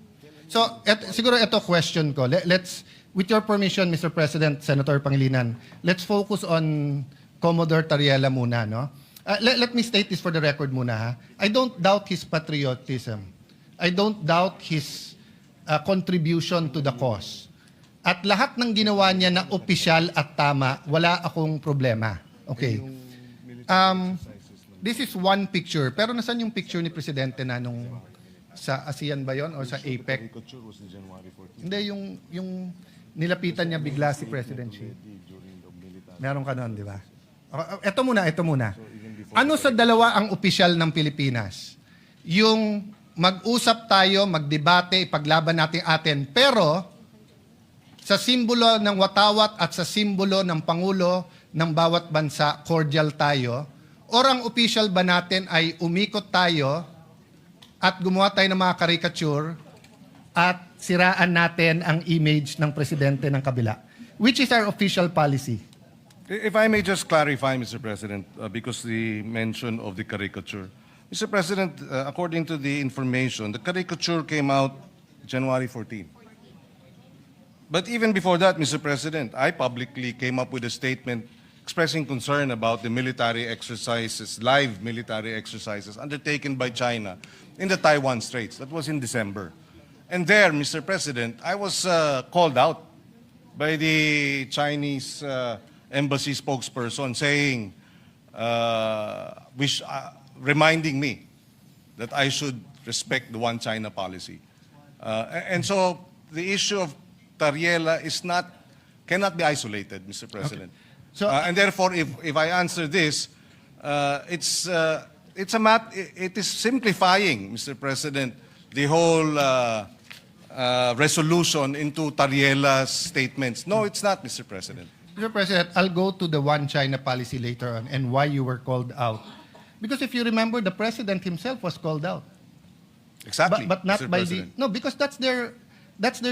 So, siguro ito question ko. Let's, with your permission, Mr. President, Senator Pangilinan, let's focus on Commodore Tariela muna, no? Let me state this for the record muna, ha? I don't doubt his patriotism. I don't doubt his contribution to the cause. At lahat ng ginawa niya na opisyal at tama, wala akong problema. Okay. This is one picture. Pero nasan yung picture ni Presidente na nung sa ASEAN ba yon o sa APEC? Hindi, yung nilapitan niya bigla si President Xi. Meron ka nun, di ba? Ito muna. Ano sa dalawa ang opisyal ng Pilipinas? Yung mag-usap tayo, magdebate, ipaglaban natin atin, pero sa simbolo ng watawat at sa simbolo ng Pangulo ng bawat bansa, cordial tayo, or ang official ba natin ay umikot tayo at gumawa tayo ng mga caricature at siraan natin ang image ng presidente ng kabila? Which is our official policy? If I may just clarify, Mr. President, because the mention of the caricature. Mr. President, according to the information, the caricature came out January 14. But even before that, Mr. President, I publicly came up with a statement expressing concern about the military exercises, live military exercises undertaken by China in the Taiwan Straits. That was in December. And there, Mr. President, I was called out by the Chinese embassy spokesperson saying, reminding me that I should respect the one China policy. And so the issue of Tariela cannot be isolated, Mr. President. Okay. So, And therefore, if I answer this, it is simplifying, Mr. President, the whole resolution into Tariela's statements. No, it's not, Mr. President. Mr. President, I'll go to the one China policy later on and why you were called out. Because if you remember, the president himself was called out. Exactly, But not Mr. by President. no, because that's their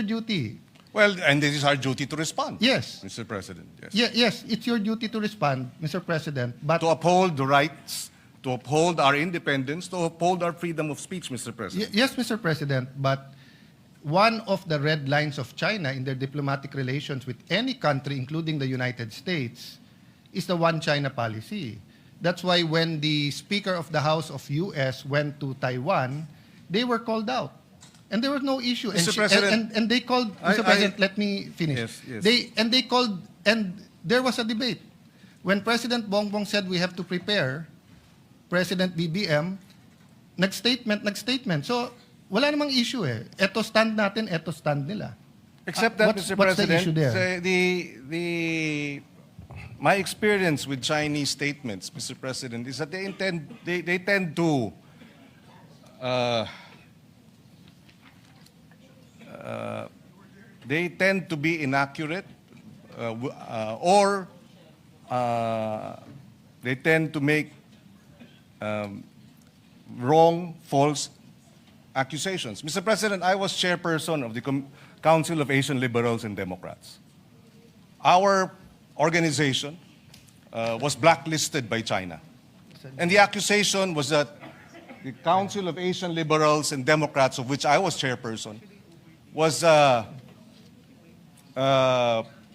duty. Well, and it is our duty to respond. Yes. Mr. President. Yes. Yes, it's your duty to respond, Mr. President. But To uphold the rights, to uphold our independence, to uphold our freedom of speech, Mr. President. yes, Mr. President, but one of the red lines of China in their diplomatic relations with any country, including the United States, is the one China policy. That's why when the Speaker of the House of US went to Taiwan, they were called out. And there was no issue. Mr. And President, and they called, Mr. President, let me finish. Yes. They called, and there was a debate. When President Bongbong said we have to prepare, President BBM, nag-statement. So, wala namang issue eh. Eto stand natin, eto stand nila. Except that, What's Mr. the President, issue there? my experience with Chinese statements, Mr. President, is that they tend to be inaccurate, or they tend to make wrong, false accusations. Mr. President, I was chairperson of the Council of Asian Liberals and Democrats. Our organization was blacklisted by China. And the accusation was that the Council of Asian Liberals and Democrats, of which I was chairperson, was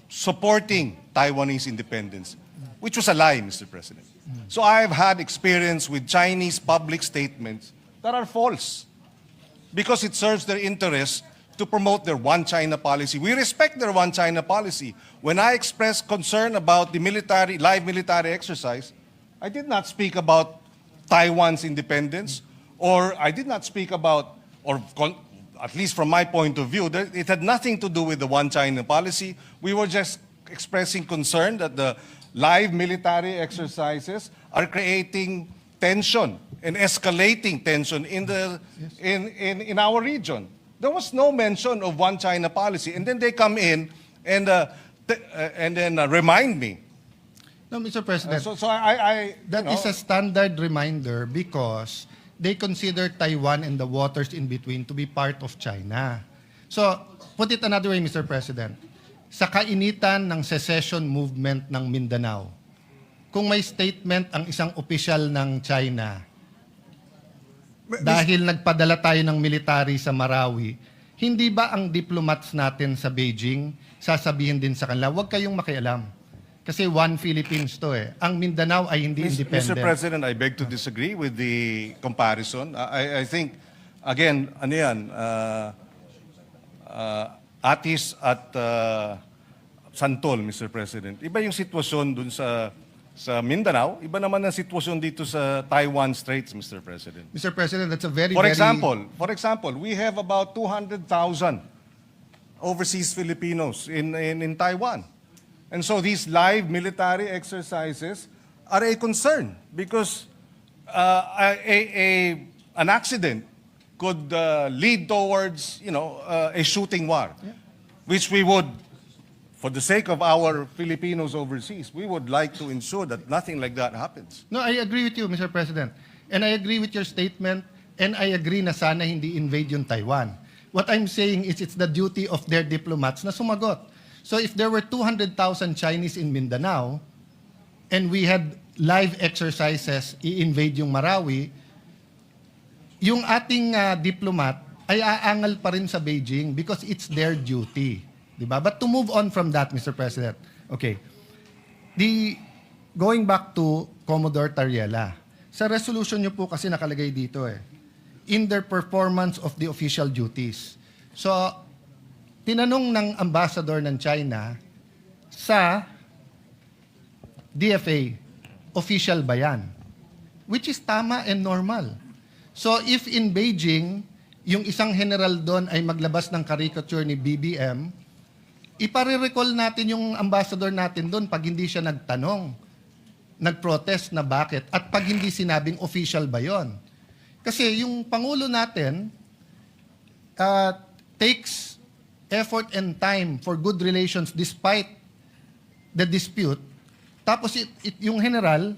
supporting Taiwanese independence, which was a lie, Mr. President. So I've had experience with Chinese public statements that are false because it serves their interests to promote their one China policy. We respect their one China policy. When I expressed concern about the live military exercise, I did not speak about Taiwan's independence, or I did not speak about, at least from my point of view, it had nothing to do with the one China policy. We were just expressing concern that the live military exercises are creating tension and escalating tension in in our region. There was no mention of one China policy, and then they come in and then remind me. No, Mr. President. So I That is a standard reminder because they consider Taiwan and the waters in between to be part of China. So, put it another way, Mr. President. Sa kainitan ng secession movement ng Mindanao, kung may statement ang isang opisyal ng China, dahil nagpadala tayo ng military sa Marawi, hindi ba ang diplomats natin sa Beijing sasabihin din sa kanila, huwag kayong makialam. Kasi one Philippines to eh. Ang Mindanao ay hindi independent. Mr. President, I beg to disagree with the comparison. I think, again, ano yan, Atis at Santol, Mr. President. Iba yung sitwasyon dun sa Mindanao, iba naman ang sitwasyon dito sa Taiwan Straits, Mr. President. Mr. President, that's a very, For very... example, we have about 200,000 overseas Filipinos in Taiwan. And so these live military exercises are a concern because an accident could lead towards, a shooting war, which we would, for the sake of our Filipinos overseas, we would like to ensure that nothing like that happens. No, I agree with you, Mr. President. And I agree with your statement, and I agree na sana hindi invade yung Taiwan. What I'm saying is it's the duty of their diplomats na sumagot. So if there were 200,000 Chinese in Mindanao, and we had live exercises, i-invade yung Marawi, yung ating diplomat ay aangal pa rin sa Beijing because it's their duty. Diba? But to move on from that, Mr. President, okay. Going back to Commodore Tariela, sa resolution nyo po kasi nakalagay dito in their performance of the official duties. So, tinanong ng ambassador ng China sa DFA, official ba yan? Which is tama and normal. So if in Beijing, yung isang general doon ay maglabas ng caricature ni BBM, ipare-recall natin yung ambassador natin doon pag hindi siya nagtanong, nag-protest na bakit, at pag hindi sinabing official ba yon. Kasi yung Pangulo natin takes effort and time for good relations despite the dispute. Tapos yung general,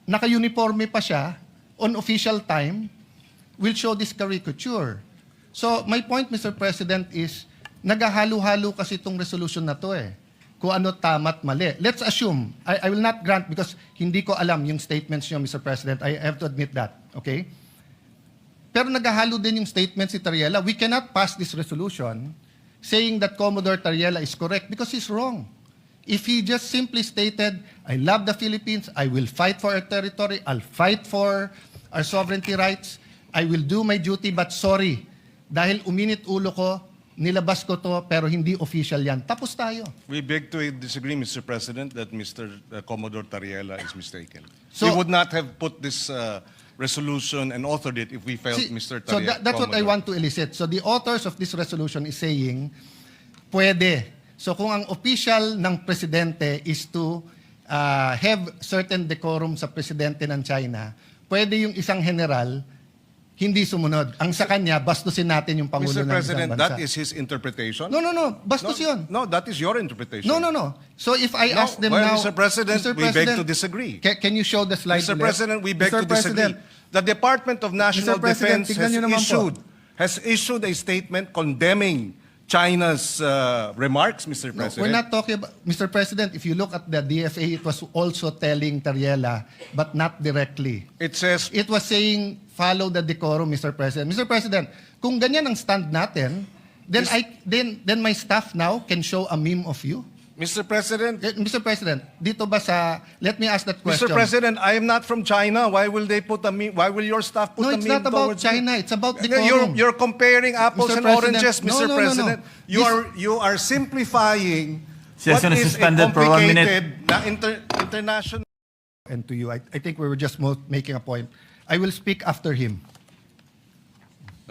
naka-uniforme pa siya, on official time, will show this caricature. So my point, Mr. President, is naghahalo-halo kasi itong resolution na to kung ano tama at mali. Let's assume, I will not grant because hindi ko alam yung statements niyo, Mr. President. I have to admit that. Okay? Pero naghahalo din yung statement si Tariela. We cannot pass this resolution saying that Commodore Tariela is correct because he's wrong. If he just simply stated, I love the Philippines, I will fight for our territory, I'll fight for our sovereignty rights, I will do my duty, but sorry, dahil uminit ulo ko, nilabas ko to, pero hindi official yan. Tapos tayo. We beg to disagree, Mr. President, that Mr. Commodore Tariela is mistaken. So- We would not have put this resolution and authored it if we felt See, Mr. so Tariela. that's what I want to elicit. So the authors of this resolution is saying, pwede. So kung ang official ng presidente is to have certain decorum sa presidente ng China, pwede yung isang general hindi sumunod. Ang sa kanya, bastusin natin yung Pangulo Mr. ng isang President, bansa. that is his interpretation? No. Bastos yun. No, that is your interpretation. No. So if I ask them well, now... Mr. President, we beg to disagree. Can you show the slide Mr. ulit? President, we beg Mr. to disagree. President, The Department of National Mr. President, Defense tignan niyo naman po. has issued a statement condemning China's remarks, Mr. No, President. we're not talking about... Mr. President, if you look at the DFA, it was also telling Tariela, but not directly. It says, It was saying, follow the decorum, Mr. President. Mr. President, kung ganyan ang stand natin, then then my staff now can show a meme of you. Mr. President, Mr. President, dito ba sa... Let me ask that question. Mr. President, I am not from China. Why will they put a meme? Why will your staff put No, a it's meme not about towards me? China. It's about decorum. You're comparing apples Mr. and President, oranges, no, Mr. no. President. You are simplifying Session what is is a suspended for 1 minute. complicated international. And to you, I think we were just making a point. I will speak after him.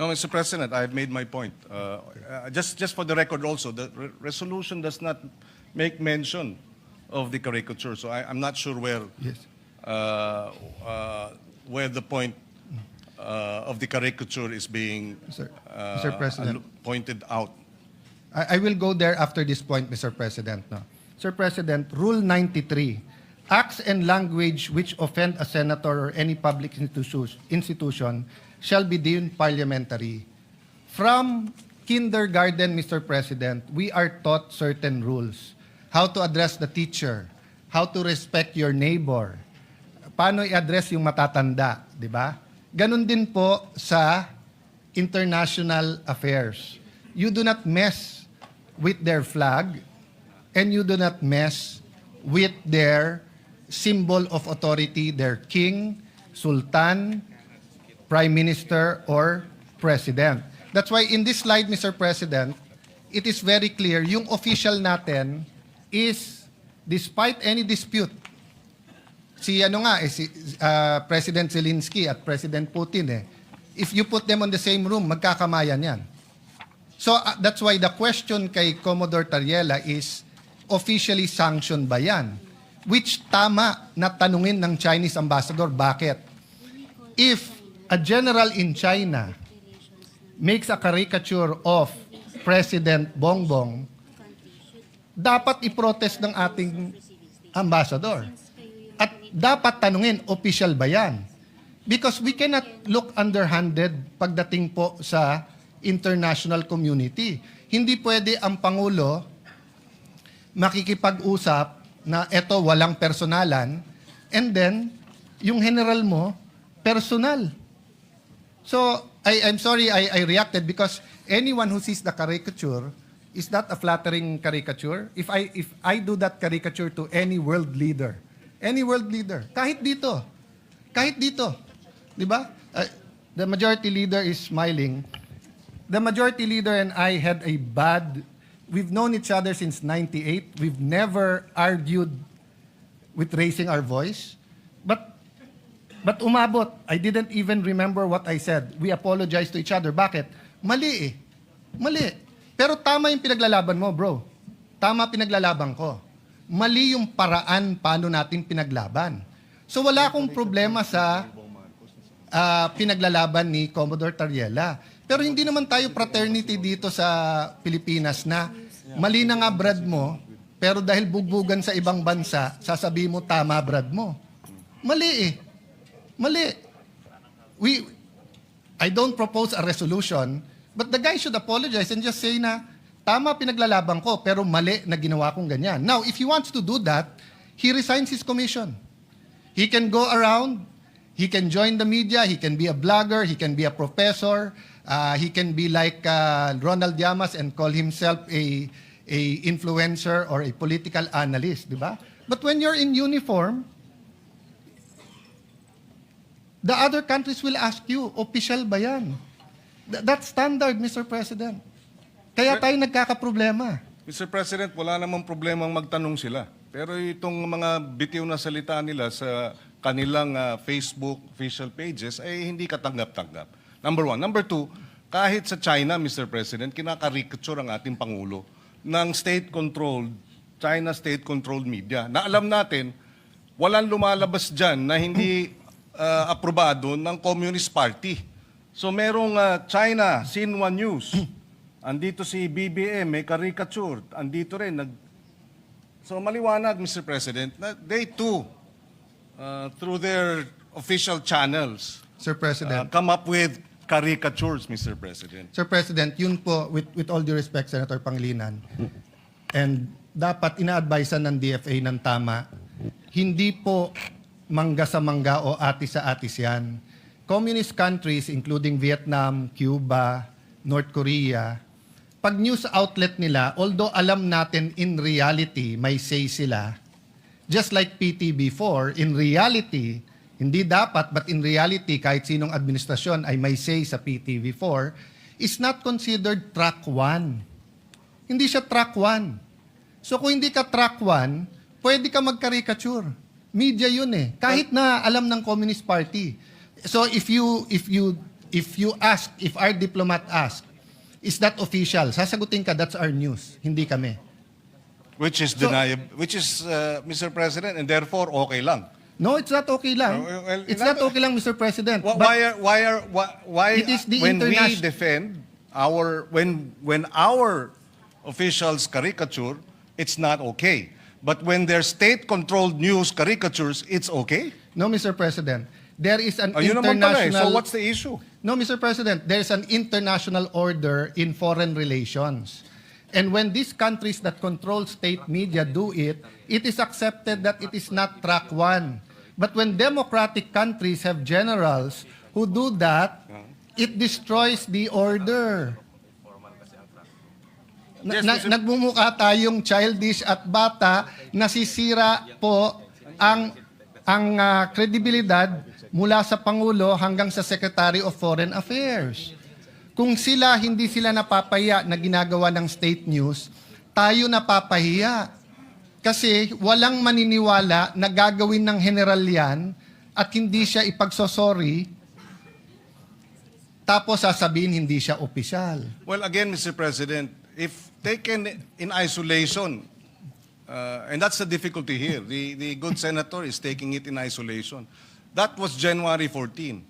No, Mr. President, I've made my point. Just for the record also, the resolution does not make mention of the caricature. So I'm not sure Yes. where the point of the caricature is being Mr. President. pointed out. I will go there after this point, Mr. President. No. Sir President, Rule 93, acts and language which offend a senator or any public institution shall be deemed parliamentary. From kindergarten, Mr. President, we are taught certain rules. How to address the teacher, how to respect your neighbor, paano i-address yung matatanda, di ba? Ganon din po sa international affairs. You do not mess with their flag and you do not mess with their symbol of authority, their king, sultan, prime minister, or president. That's why in this slide, Mr. President, it is very clear, yung official natin is, despite any dispute, si President Zelensky at President Putin, if you put them on the same room, magkakamayan yan. So that's why the question kay Commodore Tariela is, officially sanctioned ba yan? Which tama na tanungin ng Chinese ambassador, bakit? If a general in China makes a caricature of President Bongbong, dapat i-protest ng ating ambassador. At dapat tanungin, official ba yan? Because we cannot look underhanded pagdating po sa international community. Hindi pwede ang Pangulo makikipag-usap na eto walang personalan and then yung general mo, personal. So, I'm sorry I reacted because anyone who sees the caricature, is that a flattering caricature? If I do that caricature to any world leader, kahit dito, di ba? The majority leader is smiling. The majority leader and I had a we've known each other since 98. We've never argued with raising our voice. But umabot. I didn't even remember what I said. We apologized to each other. Bakit? Mali eh. Mali. Pero tama yung pinaglalaban mo, bro. Tama pinaglalaban ko. Mali yung paraan paano natin pinaglaban. So wala akong problema sa pinaglalaban ni Commodore Tariela. Pero hindi naman tayo fraternity dito sa Pilipinas na mali na nga brad mo, pero dahil bugbugan sa ibang bansa, sasabihin mo tama brad mo. Mali eh. Mali. I don't propose a resolution, but the guy should apologize and just say na, tama pinaglalabang ko, pero mali na ginawa kong ganyan. Now, if he wants to do that, he resigns his commission. He can go around, he can join the media, he can be a blogger, he can be a professor, he can be like Ronald Llamas and call himself a influencer or a political analyst, di ba? But when you're in uniform, the other countries will ask you, official ba yan? That's standard, Mr. President. Kaya tayo nagkakaproblema. Mr. President, wala namang problemang magtanong sila. Pero itong mga bitiw na salita nila sa kanilang Facebook official pages ay hindi katanggap-tanggap. Number one. Number two, kahit sa China, Mr. President, kinakarikature ang ating Pangulo ng state-controlled, China state-controlled media. Na alam natin, walang lumalabas dyan na hindi aprobado ng Communist Party. So merong China, Xinhua News. Andito si BBM, may caricature. Andito rin. So maliwanag, Mr. President, na they too, through their official channels, Sir President. come up with caricatures, Mr. President. Sir President, yun po, with all due respect, Senator Pangilinan, and dapat ina-advisean ng DFA ng tama, hindi po mangga sa mangga o atis sa atis yan. Communist countries, including Vietnam, Cuba, North Korea, pag news outlet nila, although alam natin in reality, may say sila, just like PTB4, in reality, hindi dapat, but in reality, kahit sinong administrasyon ay may say sa PTV4, is not considered track 1. Hindi siya track 1. So kung hindi ka track 1, pwede ka mag-caricature. Media yun eh. Kahit na alam ng Communist Party. So if you if our diplomat ask, is that official? Sasagutin ka, that's our news, hindi kami. Which is deniable, Mr. President, and therefore okay lang. No, it's not okay lang. Well, It's not okay lang, Mr. President. But Why It is the when we international- defend when our officials caricature, it's not okay. But when their state-controlled news caricatures, it's okay? no, Mr. President, there is an Ayun naman pala eh. international... So what's the issue? No, Mr. President, there's an international order in foreign relations. And when these countries that control state media do it, it is accepted that it is not track one. But when democratic countries have generals who do that, it destroys the order. Yes, Mr. Nagmumukha tayong childish at bata, nasisira po ang kredibilidad mula sa Pangulo hanggang sa Secretary of Foreign Affairs. Kung hindi sila napapahiya na ginagawa ng state news, tayo napapahiya. Kasi walang maniniwala na gagawin ng general yan at hindi siya ipagsosorry, tapos sasabihin hindi siya opisyal. Well, again, Mr. President, if taken in isolation, and that's the difficulty here, the good senator is taking it in isolation. That was January 14.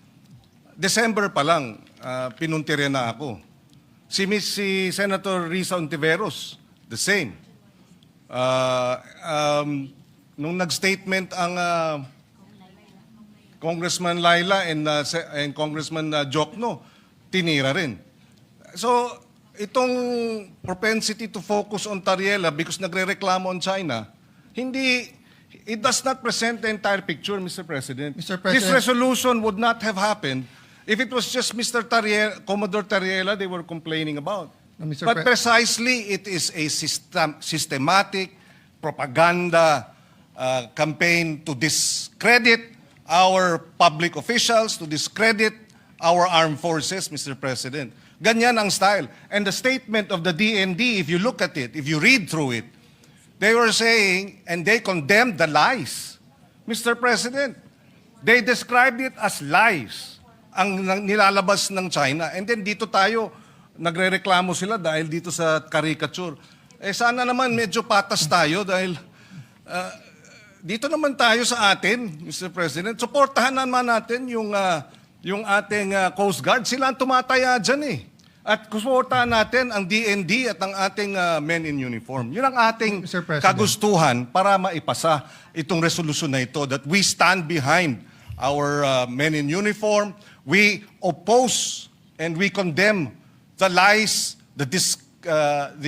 December pa lang, pinuntirya na ako. Si Senator Risa Ontiveros, the same. Nung nag-statement ang Congressman Laila and Congressman Jokno, tinira rin. So, itong propensity to focus on Tariela because nagre-reklamo on China, it does not present the entire picture, Mr. President. Mr. President. This resolution would not have happened if it was just Mr. Tariela, Commodore Tariela they were complaining about. No, Mr. But precisely, it is a systematic propaganda campaign to discredit our public officials, to discredit our armed forces, Mr. President. Ganyan ang style. And the statement of the DND, if you look at it, if you read through it, they were saying, and they condemned the lies. Mr. President, they described it as lies ang nilalabas ng China. And then dito tayo, nagre-reklamo sila dahil dito sa caricature. Sana naman medyo patas tayo dahil dito naman tayo sa atin, Mr. President. Suportahan naman natin yung ating Coast Guard. Sila ang tumataya dyan eh. At suportahan natin ang DND at ang ating men in uniform. Yun ang ating Mr. President. kagustuhan para maipasa itong resolusyon na ito that we stand behind our men in uniform. We oppose and we condemn the lies, the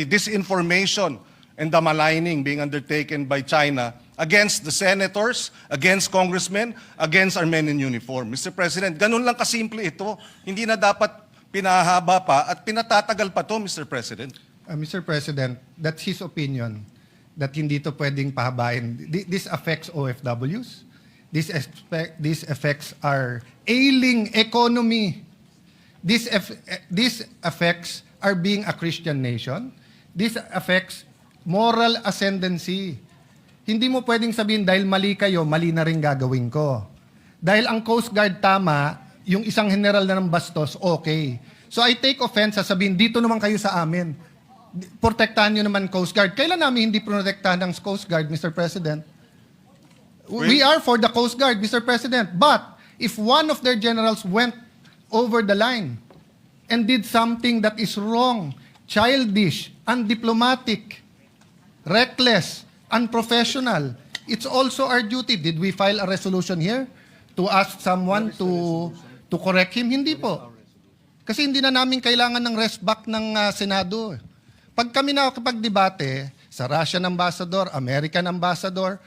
disinformation, and the maligning being undertaken by China against the senators, against congressmen, against our men in uniform. Mr. President, ganun lang kasimple ito. Hindi na dapat pinahaba pa at pinatatagal pa to, Mr. President. Mr. President, that's his opinion that hindi to pwedeng pahabain. This affects OFWs. This affects our ailing economy. This affects our being a Christian nation. This affects moral ascendancy. Hindi mo pwedeng sabihin dahil mali kayo, mali na rin gagawin ko. Dahil ang Coast Guard tama, yung isang general na ng bastos, okay. So I take offense sa sabihin, dito naman kayo sa amin. Protektahan nyo naman Coast Guard. Kailan namin hindi protektahan ng Coast Guard, Mr. President? We are for the Coast Guard, Mr. President. But if one of their generals went over the line and did something that is wrong, childish, undiplomatic, reckless, unprofessional, it's also our duty. Did we file a resolution here to ask someone to correct him? Hindi po. Kasi hindi na namin kailangan ng rest back ng Senado. Pag kami nakakapag-debate sa Russian ambassador, American ambassador,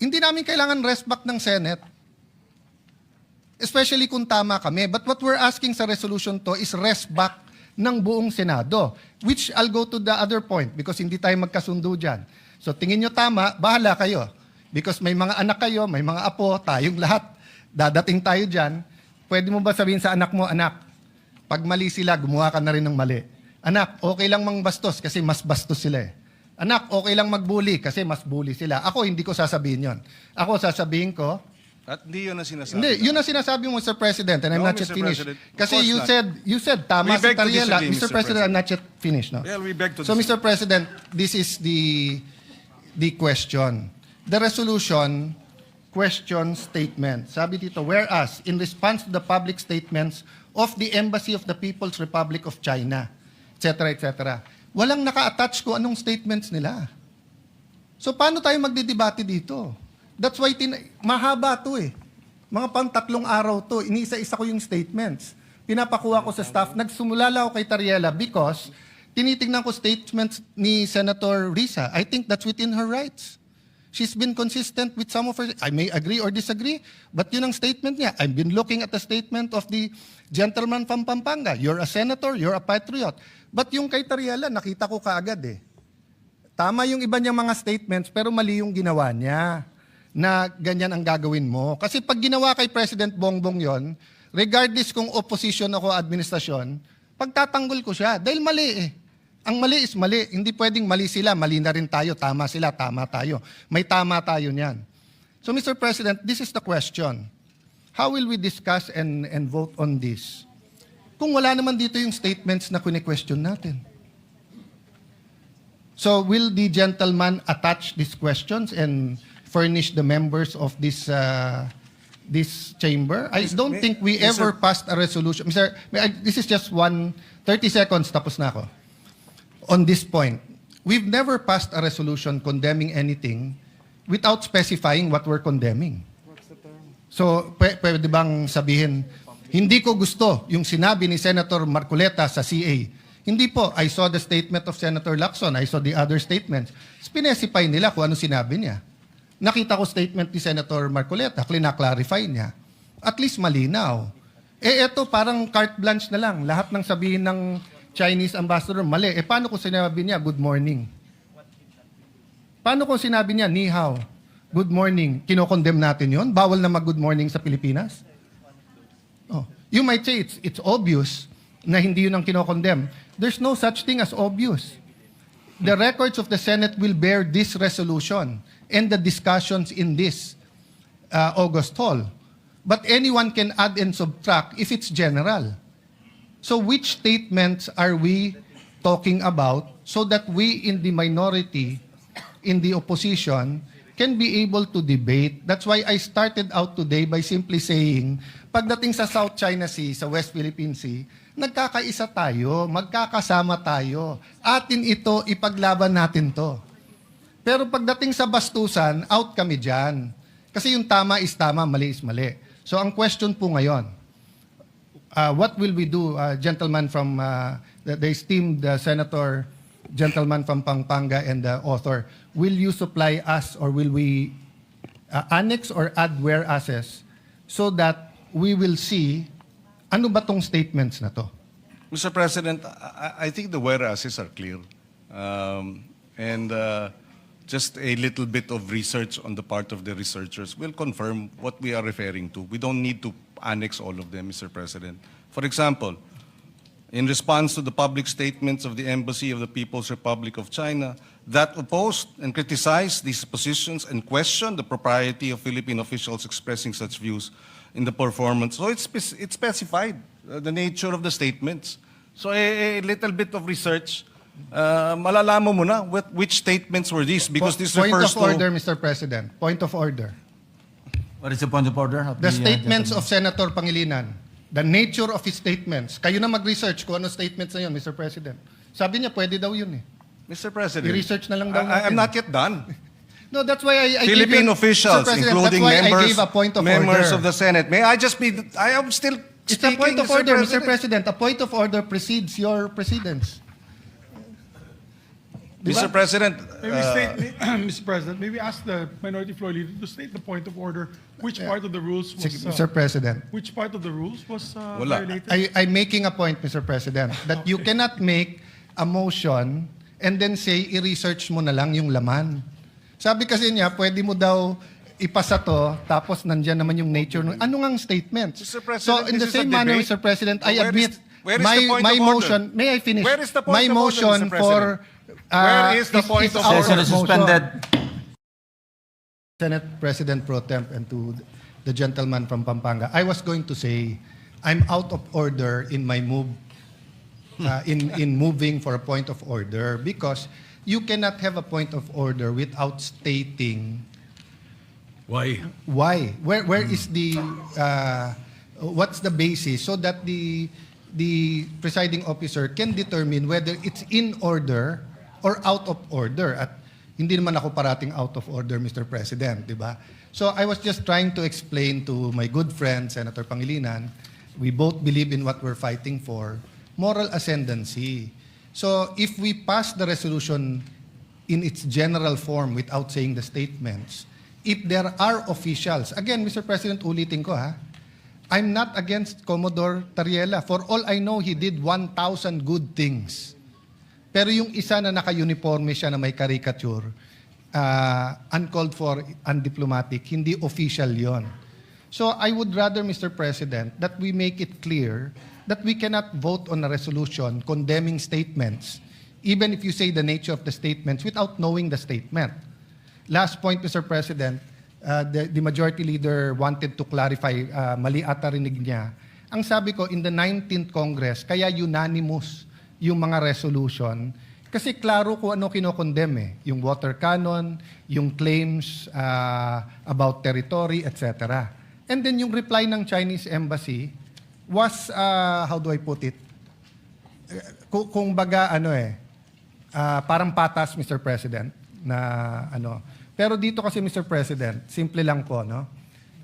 hindi namin kailangan rest back ng Senate. Especially kung tama kami. But what we're asking sa resolution to is rest back ng buong Senado. Which I'll go to the other point because hindi tayo magkasundo dyan. So tingin nyo tama, bahala kayo. Because may mga anak kayo, may mga apo, tayong lahat. Dadating tayo dyan. Pwede mo ba sabihin sa anak mo, anak, pag mali sila, gumawa ka na rin ng mali. Anak, okay lang mang bastos kasi mas bastos sila eh. Anak, okay lang magbully kasi mas bully sila. Ako, hindi ko sasabihin yon. Ako, sasabihin ko, At hindi yun ang sinasabi. Hindi, yun ang sinasabi mo, Mr. President, and I'm No, not yet Mr. finished. President. Of Kasi course you said tama We si beg to Tariela. disagree, Mr. Mr. President, I'm not yet finished. No? Well, we beg to So, disagree. Mr. President, this is the question. The resolution question statement. Sabi dito, whereas, in response to the public statements of the Embassy of the People's Republic of China, etc., etc., walang naka-attach ko anong statements nila. So, paano tayo magdidebate dito? That's why mahaba to eh. Mga pang 3 araw to, iniisa-isa ko yung statements. Pinapakuha ko sa staff. Nagsumulala ako kay Tariela because tinitingnan ko statements ni Senator Risa. I think that's within her rights. She's been consistent with some of her... I may agree or disagree, but yun ang statement niya. I've been looking at the statement of the gentleman from Pampanga. You're a senator, you're a patriot. But yung kay Tariela, nakita ko kaagad eh. Tama yung iba niyang mga statements, pero mali yung ginawa niya na ganyan ang gagawin mo. Kasi pag ginawa kay President Bongbong yon, regardless kung opposition ako administrasyon, pagtatanggol ko siya. Dahil mali eh. Ang mali is mali. Hindi pwedeng mali sila, mali na rin tayo. Tama sila, tama tayo. May tama tayo niyan. So Mr. President, this is the question. How will we discuss and vote on this? Kung wala naman dito yung statements na kuni-question natin. So will the gentleman attach these questions and furnish the members of this this chamber? I don't think we ever passed a resolution. Mr. This is just 30 seconds, tapos na ako. On this point, we've never passed a resolution condemning anything without specifying what we're condemning. So, pwede bang sabihin, hindi ko gusto yung sinabi ni Senator Marcoleta sa CA. Hindi po. I saw the statement of Senator Lacson. I saw the other statements. Specify nila kung ano sinabi niya. Nakita ko statement ni Senator Marcoleta. Clarify niya. At least malinaw. Eto parang carte blanche na lang. Lahat ng sabihin ng Chinese ambassador, mali. Paano kung sinabi niya, good morning? Paano kung sinabi niya, ni hao? Good morning. Kinokondem natin yon. Bawal na mag-good morning sa Pilipinas? Oh. You might say it's obvious na hindi yun ang kinokondem. There's no such thing as obvious. The records of the Senate will bear this resolution and the discussions in this August hall. But anyone can add and subtract if it's general. So which statements are we talking about so that we in the minority, in the opposition, can be able to debate? That's why I started out today by simply saying, pagdating sa South China Sea, sa West Philippine Sea, nagkakaisa tayo, magkakasama tayo. Atin ito, ipaglaban natin to. Pero pagdating sa bastusan, out kami dyan. Kasi yung tama is tama, mali is mali. So ang question po ngayon, what will we do, gentleman from the esteemed senator, gentleman from Pampanga and the author, will you supply us or will we annex or add whereases so that we will see ano ba tong statements na to? Mr. President, I think the whereases are clear. Just a little bit of research on the part of the researchers will confirm what we are referring to. We don't need to annex all of them, Mr. President. For example, in response to the public statements of the Embassy of the People's Republic of China that opposed and criticized these positions and questioned the propriety of Philippine officials expressing such views in the performance. So it's specified, the nature of the statements. So a little bit of research, malalaman mo na which statements were these because this Point refers of order, to... Mr. President. Point of order. What is the point of order? Of The statements of Senator Pangilinan, the nature of his statements. Kayo na mag-research kung ano statements na yun, Mr. President. Sabi niya, pwede daw yun eh. Mr. President, I-research na lang daw natin. I'm not yet done. No, that's why I Philippine gave you, officials, Mr. President, including that's why members, I gave a point of members order. of the Senate. May I just be... I am still It's speaking, a point of order, Mr. President. President. A point of order precedes your precedence. Mr. President, Mr. President, maybe ask the minority floor leader to state the point of order. Which part of the rules was Mr. President. which part of the rules was Wala. violated? I'm making a point, Mr. President, that you cannot make a motion and then say, i-research mo na lang yung laman. Sabi kasi niya, pwede mo daw ipasa to, tapos nandyan naman yung nature. Ano ngang statement? Mr. President, So in the this is a same manner, debate. Mr. President, I Where is- admit, where is the point my of order? motion, may I finish? Where is the point my of order, motion Mr. for... Where is the point of our Session is motion. suspended. Senate President Pro Temp and to the gentleman from Pampanga. I was going to say, I'm out of order in my move, in moving for a point of order, because you cannot have a point of order without stating Why? why. Where is the what's the basis, so that the presiding officer can determine whether it's in order or out of order. At hindi naman ako parating out of order, Mr. President, di ba? So I was just trying to explain to my good friend, Senator Pangilinan, we both believe in what we're fighting for, moral ascendancy. So if we pass the resolution in its general form without saying the statements, if there are officials, again, Mr. President, ulitin ko ha, I'm not against Commodore Tariela. For all I know, he did 1,000 good things. Pero yung isa na naka-uniforme siya na may caricature, uncalled for, undiplomatic, hindi official yon. So I would rather, Mr. President, that we make it clear that we cannot vote on a resolution condemning statements, even if you say the nature of the statements without knowing the statement. Last point, Mr. President, the majority leader wanted to clarify, mali ata rinig niya. Ang sabi ko, in the 19th Congress, kaya unanimous yung mga resolution, kasi klaro kung ano kinokondem eh. Yung water cannon, yung claims about territory, etc. And then yung reply ng Chinese embassy was, how do I put it? Kung baga, parang patas, Mr. President, na ano. Pero dito kasi, Mr. President, simple lang po, no?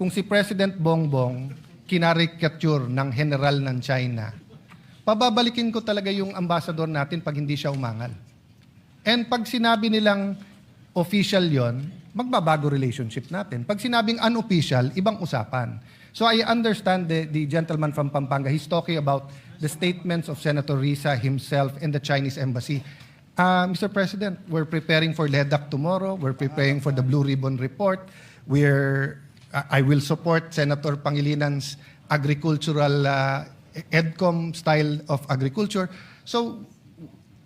Kung si President Bongbong kinarikature ng general ng China, pababalikin ko talaga yung ambassador natin pag hindi siya umangal. And pag sinabi nilang official yon, magbabago relationship natin. Pag sinabing unofficial, ibang usapan. So I understand the gentleman from Pampanga, he's talking about the statements of Senator Risa himself and the Chinese embassy. Mr. President, we're preparing for LEDAC tomorrow. We're preparing for the Blue Ribbon Report. I will support Senator Pangilinan's agricultural EDCOM style of agriculture. So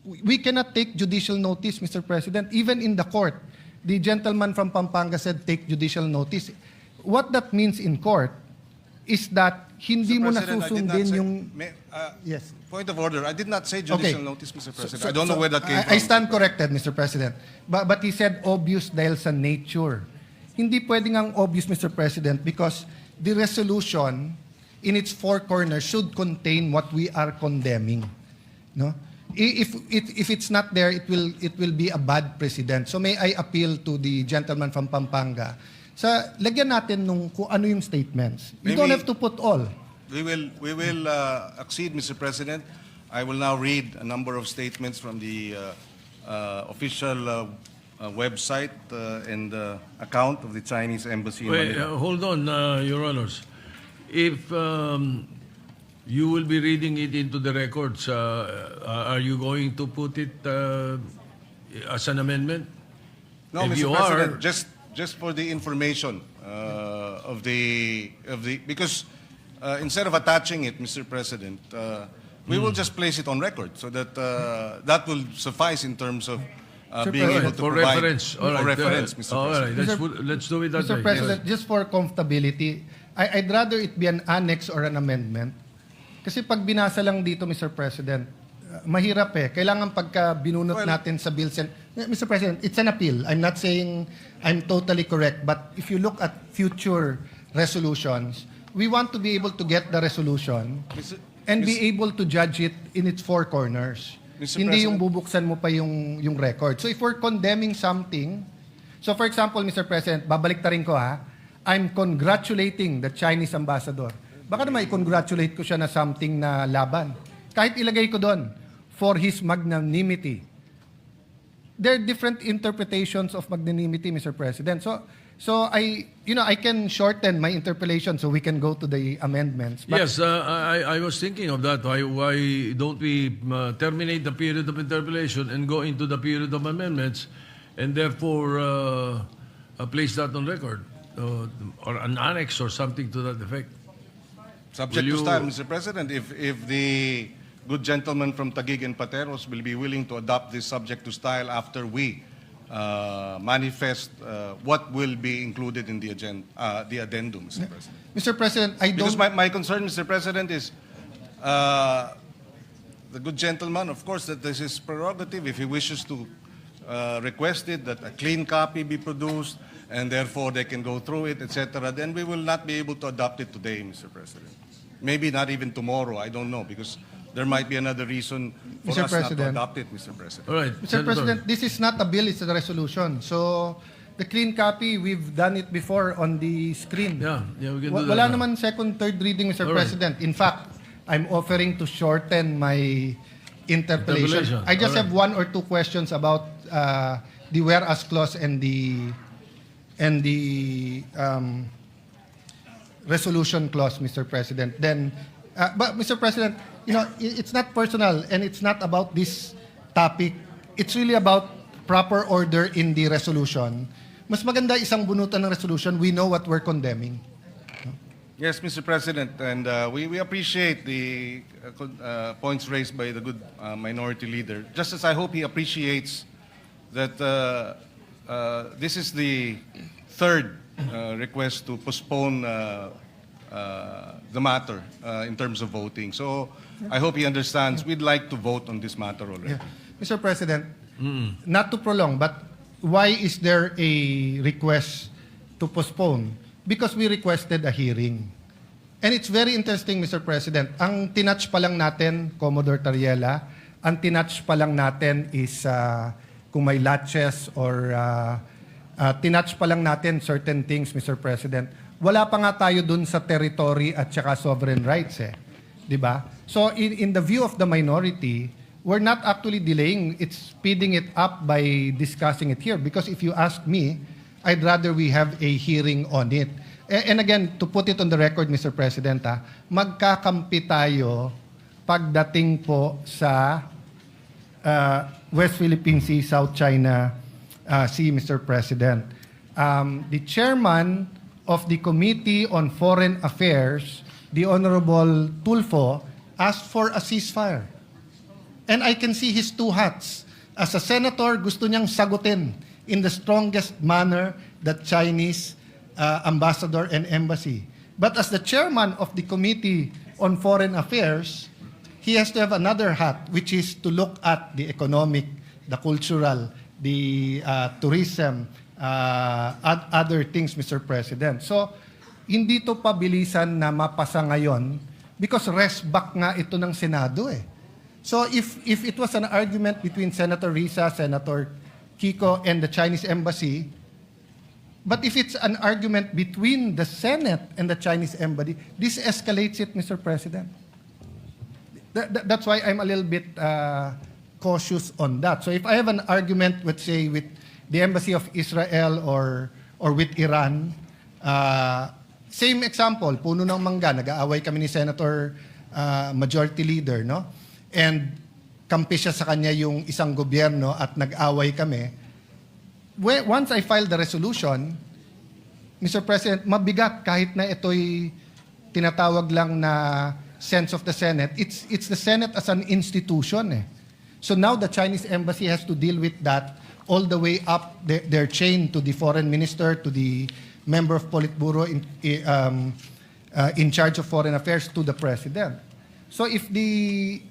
we cannot take judicial notice, Mr. President. Even in the court, the gentleman from Pampanga said take judicial notice. What that means in court is that hindi mo Mr. President, nasusundin yung... Yes. Point of order. I did not say judicial notice, Mr. President. I don't know So, where that came from. I stand corrected, Mr. President. But he said obvious dahil sa nature. Hindi pwedeng ang obvious, Mr. President, because the resolution in its four corners should contain what we are condemning. No? If it's not there, it will be a bad precedent. So may I appeal to the gentleman from Pampanga, sa lagyan natin nung kung ano yung statements. You don't have to put all. We will accede, Mr. President. I will now read a number of statements from the official website and account of the Chinese embassy in Wait, Manila. hold on, Your Honors. If you will be reading it into the records, are you going to put it as an amendment? No, If Mr. you President, are- just for the information of the because instead of attaching it, Mr. President, we will just place it on record so that that will suffice in terms of being President, able to for provide reference. All for right, reference, Mr. all President. right, let's do it that Mr. way. President, Yes. just for comfortability, I'd rather it be an annex or an amendment. Kasi pag binasa lang dito, Mr. President, mahirap eh. Kailangan pagka binunot natin sa bills. Mr. President, it's an appeal. I'm not saying I'm totally correct, but if you look at future resolutions, we want to be able to get the resolution and be able to judge it in its four corners. Mr. Hindi yung President. bubuksan mo pa yung record. So if we're condemning something, so for example, Mr. President, babalik ta rin ko ha, I'm congratulating the Chinese ambassador. Baka naman i-congratulate ko siya na something na laban. Kahit ilagay ko doon, for his magnanimity. There are different interpretations of magnanimity, Mr. President. So I can shorten my interpolation so we can go to the amendments. But Yes, I was thinking of that. Why don't we terminate the period of interpellation and go into the period of amendments, and therefore place that on record, or an annex or something to that effect? Subject Will to you- style, Mr. President, if the good gentleman from Taguig and Pateros will be willing to adopt this subject to style after we manifest what will be included in the agenda, the addendum, Mr. President. Mr. President, I Because don't... my concern, Mr. President, is the good gentleman, of course, that this is prerogative. If he wishes to request it, that a clean copy be produced, and therefore they can go through it, etc., then we will not be able to adopt it today, Mr. President. Maybe not even tomorrow, I don't know, because there might be another reason for Mr. us not to President. adopt it, Mr. President. All right. Mr. Senator. President, this is not a bill, it's a resolution. So, the clean copy, we've done it before on the screen. Yeah, we can do that. Wala now. naman second, third reading, Mr. All right. President. In fact, I'm offering to shorten my interpellation. Interpellation. I just All have right. 1 or 2 questions about the whereas clause and the resolution clause, Mr. President. Then, but Mr. President, you know, it's not personal and it's not about this topic. It's really about proper order in the resolution. Mas maganda isang bunutan ng resolution. We know what we're condemning. Yes, Mr. President, and we appreciate the points raised by the good minority leader, just as I hope he appreciates that this is the third request to postpone the matter in terms of voting. So I hope he understands we'd like to vote on this matter already. Yeah. Mr. President, not to prolong, but why is there a request to postpone? Because we requested a hearing. And it's very interesting, Mr. President. Ang tinatch pa lang natin, Commodore Tariela, ang tinatch pa lang natin is kung may latches or tinatch pa lang natin certain things, Mr. President. Wala pa nga tayo dun sa territory at saka sovereign rights eh. Di ba? So in the view of the minority, we're not actually delaying, it's speeding it up by discussing it here. Because if you ask me, I'd rather we have a hearing on it. And again, to put it on the record, Mr. President, magkakampi tayo pagdating po sa West Philippine Sea, South China Sea, Mr. President. The chairman of the Committee on Foreign Affairs, the Honorable Tulfo, asked for a ceasefire. And I can see his two hats. As a senator, gusto niyang sagutin in the strongest manner the Chinese ambassador and embassy. But as the chairman of the Committee on Foreign Affairs, he has to have another hat, which is to look at the economic, the cultural, the tourism, other things, Mr. President. So, hindi to pabilisan na mapasa ngayon because rest back nga ito ng Senado eh. So, if it was an argument between Senator Risa, Senator Kiko, and the Chinese embassy, but if it's an argument between the Senate and the Chinese embassy, this escalates it, Mr. President. That's why I'm a little bit cautious on that. So if I have an argument, let's say, with the embassy of Israel or with Iran, same example, puno ng mangga, nag-aaway kami ni Senator Majority Leader, no? And kampi siya sa kanya yung isang gobyerno at nag-away kami. Once I file the resolution, Mr. President, mabigat kahit na ito'y tinatawag lang na sense of the Senate. It's the Senate as an institution eh. So now the Chinese embassy has to deal with that all the way up their chain to the foreign minister, to the member of Politburo in charge of foreign affairs, to the president. So if the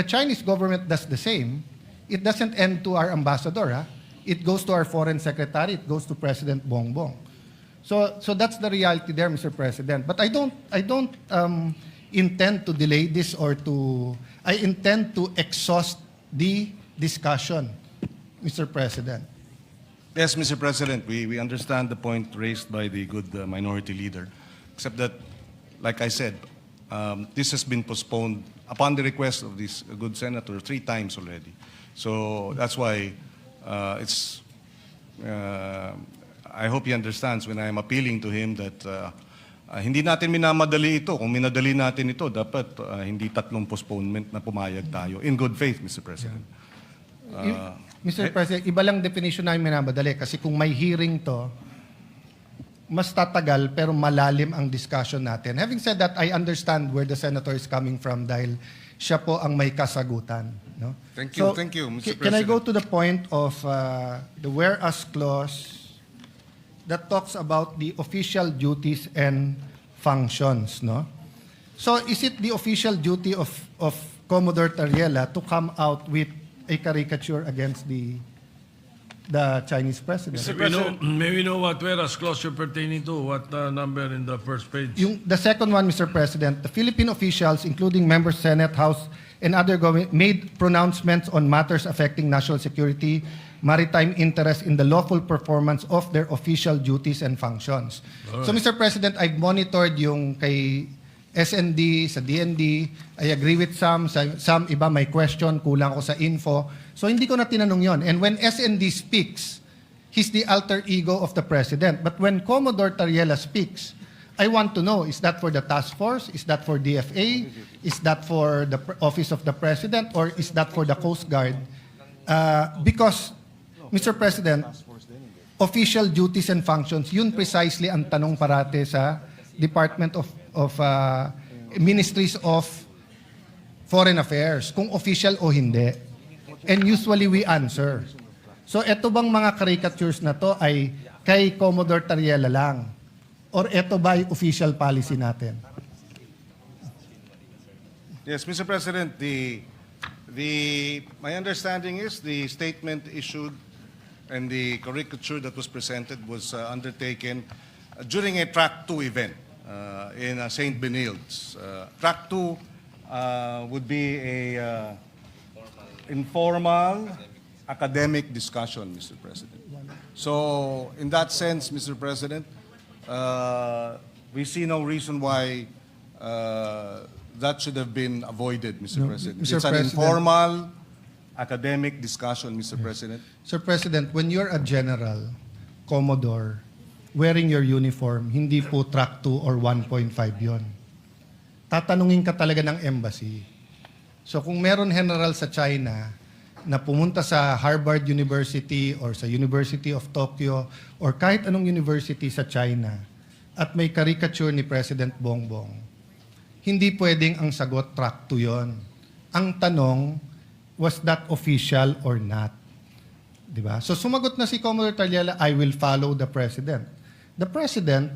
Chinese government does the same, it doesn't end to our ambassador. It goes to our foreign secretary. It goes to President Bongbong. So that's the reality there, Mr. President. But I don't intend to delay this or to. I intend to exhaust the discussion, Mr. President. Yes, Mr. President, we understand the point raised by the good minority leader, except that, like I said, this has been postponed upon the request of this good senator 3 times already. So that's why I hope he understands when I am appealing to him that hindi natin minamadali ito. Kung minadali natin ito, dapat hindi 3 postponement na pumayag tayo. In good faith, Mr. President. Mr. President, iba lang definition namin minamadali kasi kung may hearing to, mas tatagal pero malalim ang discussion natin. Having said that, I understand where the senator is coming from dahil siya po ang may kasagutan. No? Thank you, Mr. Can I go President. to the point of the whereas clause that talks about the official duties and functions, no? So is it the official duty of Commodore Tariela to come out with a caricature against the Chinese president? May we know what whereas clause you're pertaining to? What number in the first page? The second one, Mr. President, the Philippine officials, including members, Senate, House, and other government, made pronouncements on matters affecting national security, maritime interest in the lawful performance of their official duties and functions. So, Mr. President, I've monitored yung kay SND, sa DND. I agree with some iba may question, kulang ako sa info. So, hindi ko na tinanong yon. And when SND speaks, he's the alter ego of the President. But when Commodore Tariela speaks, I want to know, is that for the task force? Is that for DFA? Is that for the Office of the President? Or is that for the Coast Guard? Because, Mr. President, official duties and functions, yun precisely ang tanong parate sa Department of Ministries of Foreign Affairs, kung official o hindi. And usually we answer. So eto bang mga caricatures na to ay kay Commodore Tariela lang? Or eto ba ay official policy natin? Yes, Mr. President, my understanding is the statement issued and the caricature that was presented was undertaken during a Track 2 event in St. Benilde. Track 2 would be a informal academic discussion, Mr. President. So, in that sense, Mr. President, we see no reason why that should have been avoided, Mr. President. Mr. It's an President. informal academic discussion, Mr. President. Sir President, when you're a general, Commodore, wearing your uniform, hindi po track 2 or 1.5 yon. Tatanungin ka talaga ng embassy. So kung meron general sa China na pumunta sa Harvard University or sa University of Tokyo or kahit anong university sa China at may caricature ni President Bongbong, hindi pwedeng ang sagot track 2 yon. Ang tanong, was that official or not? Diba? So sumagot na si Commodore Tariela, I will follow the President. The President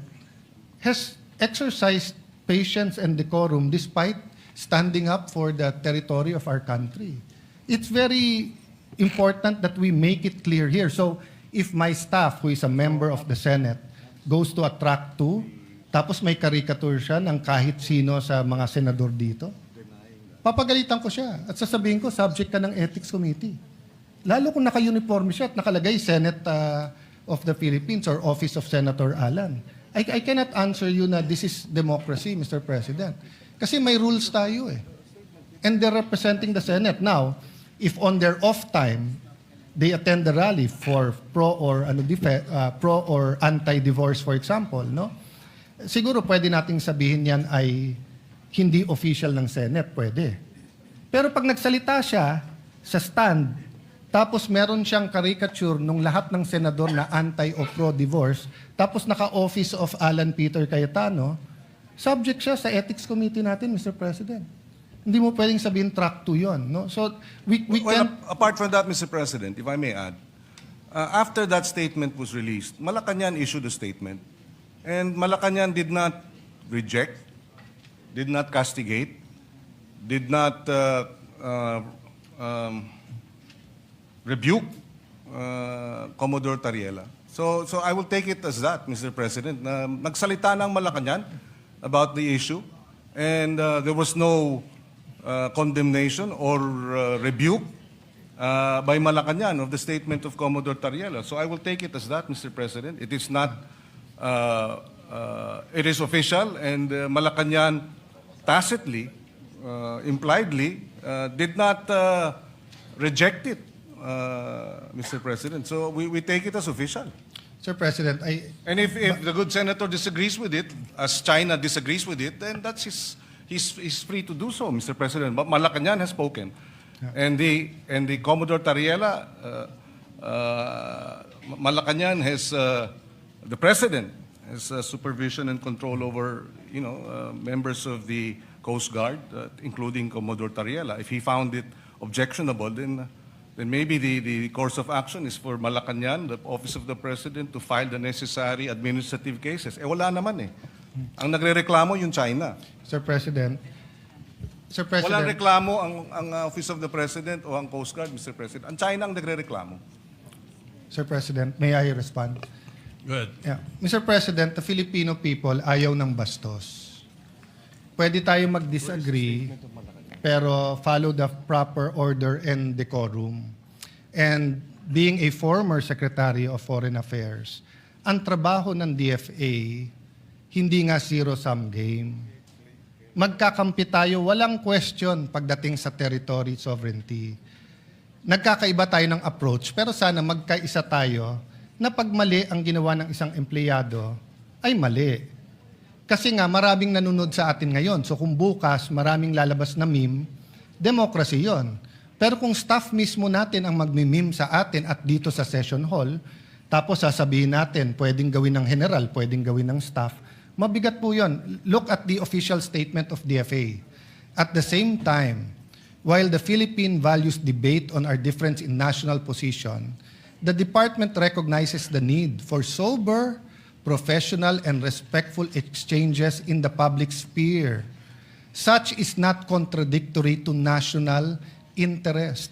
has exercised patience and decorum despite standing up for the territory of our country. It's very important that we make it clear here. So if my staff, who is a member of the Senate, goes to a track 2, tapos may caricature siya ng kahit sino sa mga senador dito, papagalitan ko siya at sasabihin ko, subject ka ng Ethics Committee. Lalo kung naka-uniform siya at nakalagay Senate of the Philippines or Office of Senator Alan. I cannot answer you na this is democracy, Mr. President. Kasi may rules tayo eh. And they're representing the Senate. Now, if on their off time, they attend the rally for pro or anti-divorce, for example, no? Siguro pwede nating sabihin yan ay hindi official ng Senate, pwede. Pero pag nagsalita siya sa stand, tapos meron siyang caricature nung lahat ng senador na anti o pro-divorce, tapos naka-office of Alan Peter Cayetano, subject siya sa Ethics Committee natin, Mr. President. Hindi mo pwedeng sabihin track 2 yun. No? So, we Well, can... apart from that, Mr. President, if I may add, after that statement was released, Malacanang issued a statement, and Malacanang did not reject, did not castigate, did not rebuke Commodore Tariela. So I will take it as that, Mr. President, na nagsalita ng Malacanang about the issue, and there was no condemnation or rebuke by Malacanang of the statement of Commodore Tariela. So I will take it as that, Mr. President. It is not, it is official, and Malacanang tacitly, impliedly, did not reject it, Mr. President. So we take it as official. Sir President, And if the good senator disagrees with it, as China disagrees with it, then that's he's free to do so, Mr. President. But Malacanang has spoken, and the Commodore Tariela, Malacanang has the president has supervision and control over, members of the Coast Guard, including Commodore Tariela. If he found it objectionable, then maybe the course of action is for Malacanang, the Office of the President, to file the necessary administrative cases. Wala naman eh. Ang nagrereklamo yung China. Sir President, Walang reklamo ang Office of the President o ang Coast Guard, Mr. President. Ang China ang nagrereklamo. Sir President, may I respond? Go ahead. Yeah. Mr. President, the Filipino people ayaw ng bastos. Pwede tayo mag-disagree, pero follow the proper order and decorum. And being a former Secretary of Foreign Affairs, ang trabaho ng DFA, hindi nga zero-sum game. Magkakampi tayo, walang question pagdating sa territory sovereignty. Nagkakaiba tayo ng approach, pero sana magkaisa tayo na pag mali ang ginawa ng isang empleyado, ay mali. Kasi nga maraming nanonood sa atin ngayon. So kung bukas maraming lalabas na meme, democracy yon. Pero kung staff mismo natin ang magmi-meme sa atin at dito sa session hall, tapos sasabihin natin, pwedeng gawin ng general, pwedeng gawin ng staff, mabigat po yon. Look at the official statement of DFA. At the same time, while the Philippine values debate on our difference in national position, the department recognizes the need for sober, professional, and respectful exchanges in the public sphere. Such is not contradictory to national interest.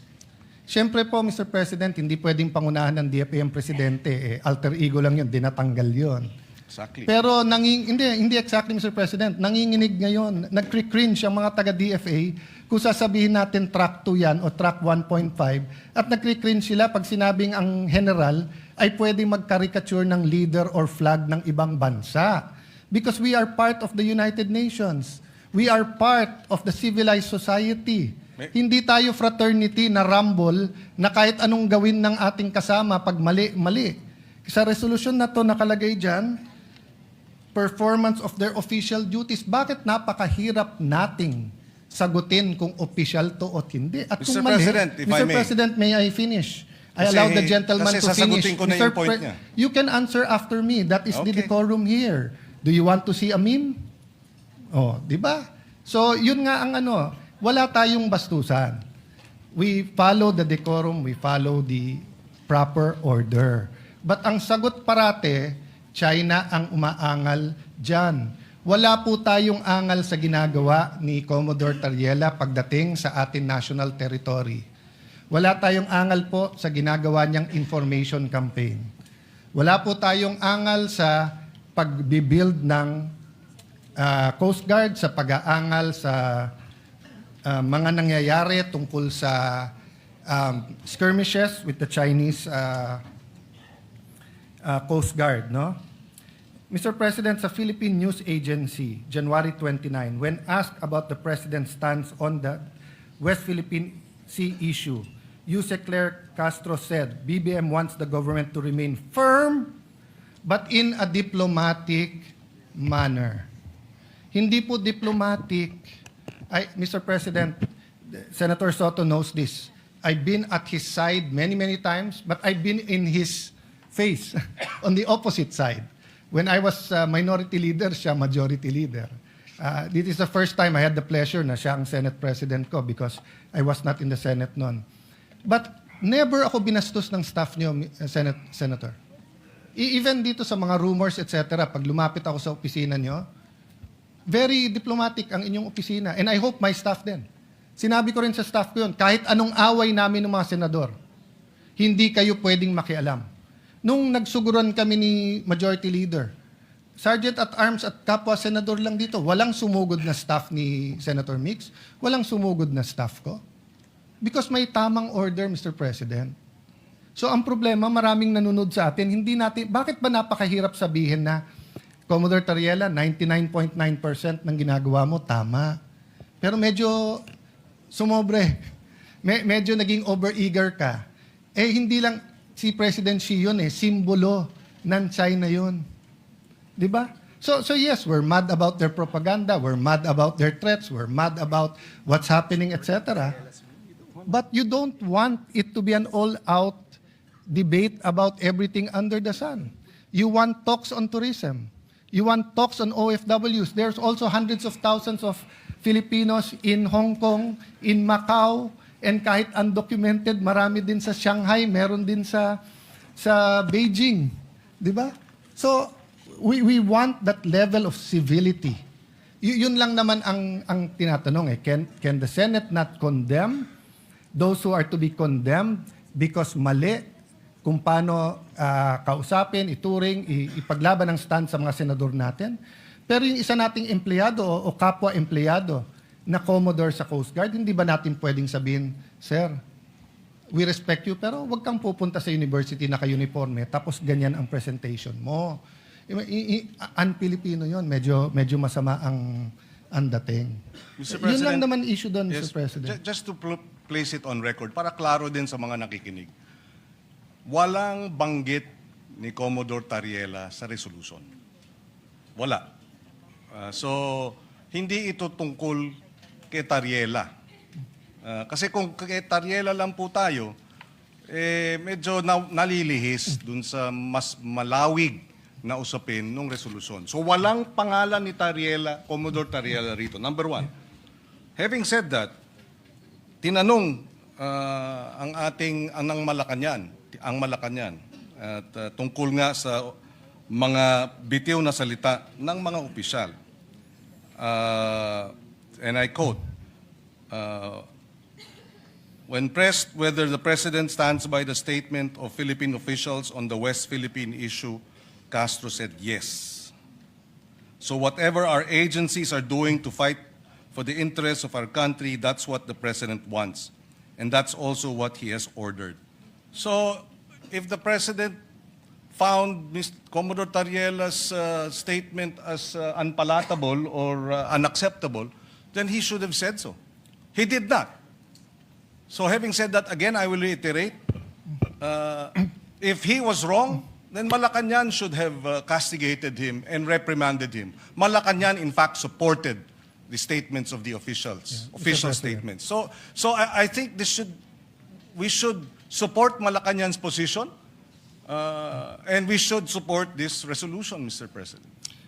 Siyempre po, Mr. President, hindi pwedeng pangunahan ng DFA ang presidente. Alter ego lang yun, dinatanggal yun. Exactly. Pero hindi exactly, Mr. President. Nanginginig ngayon, nagcringe ang mga taga-DFA kung sasabihin natin track 2 yan o track 1.5 at nagcringe sila pag sinabing ang general ay pwedeng mag-caricature ng leader or flag ng ibang bansa. Because we are part of the United Nations. We are part of the civilized society. Hindi tayo fraternity na rumble na kahit anong gawin ng ating kasama pag mali. Sa resolution na to nakalagay dyan, performance of their official duties. Bakit napakahirap nating sagutin kung official to o hindi? At Mr. kung mali, President, if I Mr. may. President, may I finish? I Kasi- allow the gentleman kasi to finish. sasagutin ko na yung point niya. You can answer after me. That is the Okay. decorum here. Do you want to see a meme? Oh, di ba? So, yun nga ang wala tayong bastusan. We follow the decorum, we follow the proper order. But ang sagot parate, China ang umaangal dyan. Wala po tayong angal sa ginagawa ni Commodore Tariela pagdating sa ating national territory. Wala tayong angal po sa ginagawa niyang information campaign. Wala po tayong angal sa pag-build ng Coast Guard, sa pag-aangal sa mga nangyayari tungkol sa skirmishes with the Chinese Coast Guard, no? Mr. President, sa Philippine News Agency, January 29, when asked about the President's stance on the West Philippine Sea issue, Yuse Claire Castro said, BBM wants the government to remain firm but in a diplomatic manner. Hindi po diplomatic. Mr. President, Senator Soto knows this. I've been at his side many, many times, but I've been in his face on the opposite side. When I was minority leader, siya majority leader. This is the first time I had the pleasure na siya ang Senate President ko because I was not in the Senate noon. But never ako binastos ng staff niyo, Senator. Even dito sa mga rumors, etc., pag lumapit ako sa opisina niyo, very diplomatic ang inyong opisina. And I hope my staff din. Sinabi ko rin sa staff ko yun, kahit anong away namin ng mga senador, hindi kayo pwedeng makialam. Nung nagsuguran kami ni Majority Leader, Sergeant at Arms at kapwa senador lang dito, walang sumugod na staff ni Senator Mix, walang sumugod na staff ko. Because may tamang order, Mr. President. So ang problema, maraming nanonood sa atin, hindi natin, bakit ba napakahirap sabihin na, Commodore Tariela, 99.9% ng ginagawa mo, tama. Pero medyo sumobre. Medyo naging over-eager ka. Hindi lang si President Xi yun simbolo ng China yun. Di ba? So yes, we're mad about their propaganda, we're mad about their threats, we're mad about what's happening, etc. But you don't want it to be an all-out debate about everything under the sun. You want talks on tourism. You want talks on OFWs. There's also hundreds of thousands of Filipinos in Hong Kong, in Macau, and kahit undocumented, marami din sa Shanghai, meron din sa Beijing. Di ba? So, we want that level of civility. Yun lang naman ang tinatanong eh. Can the Senate not condemn those who are to be condemned because mali kung paano kausapin, ituring, ipaglaban ang stand sa mga senador natin? Pero yung isa nating empleyado o kapwa-empleyado na Commodore sa Coast Guard, hindi ba natin pwedeng sabihin, Sir, we respect you, pero wag kang pupunta sa university na ka-uniforme, tapos ganyan ang presentation mo. Un-Filipino yun. Medyo masama ang dating. Mr. Yun lang President, naman issue doon, Yes, Mr. President. Just to place it on record, para klaro din sa mga nakikinig. Walang banggit ni Commodore Tariela sa resolution. Wala. So, hindi ito tungkol kay Tariela. Kasi kung kay Tariela lang po tayo, medyo nalilihis dun sa mas malawig na usapin ng resolusyon. So, walang pangalan ni Tariela, Commodore Tariela rito. Number one. Having said that, tinanong ang Malacanang at tungkol nga sa mga bitiw na salita ng mga opisyal. And I quote, when pressed whether the President stands by the statement of Philippine officials on the West Philippine issue, Castro said yes. So whatever our agencies are doing to fight for the interests of our country, that's what the President wants. And that's also what he has ordered. So, if the President found Commodore Tariela's statement as unpalatable or unacceptable, then he should have said so. He did not. So, having said that, again, I will reiterate, if he was wrong, then Malacanang should have castigated him and reprimanded him. Malacanang, in fact, supported the statements of the officials, official statements. So I think we should support Malacanang's position, and we should support this resolution, Mr. President.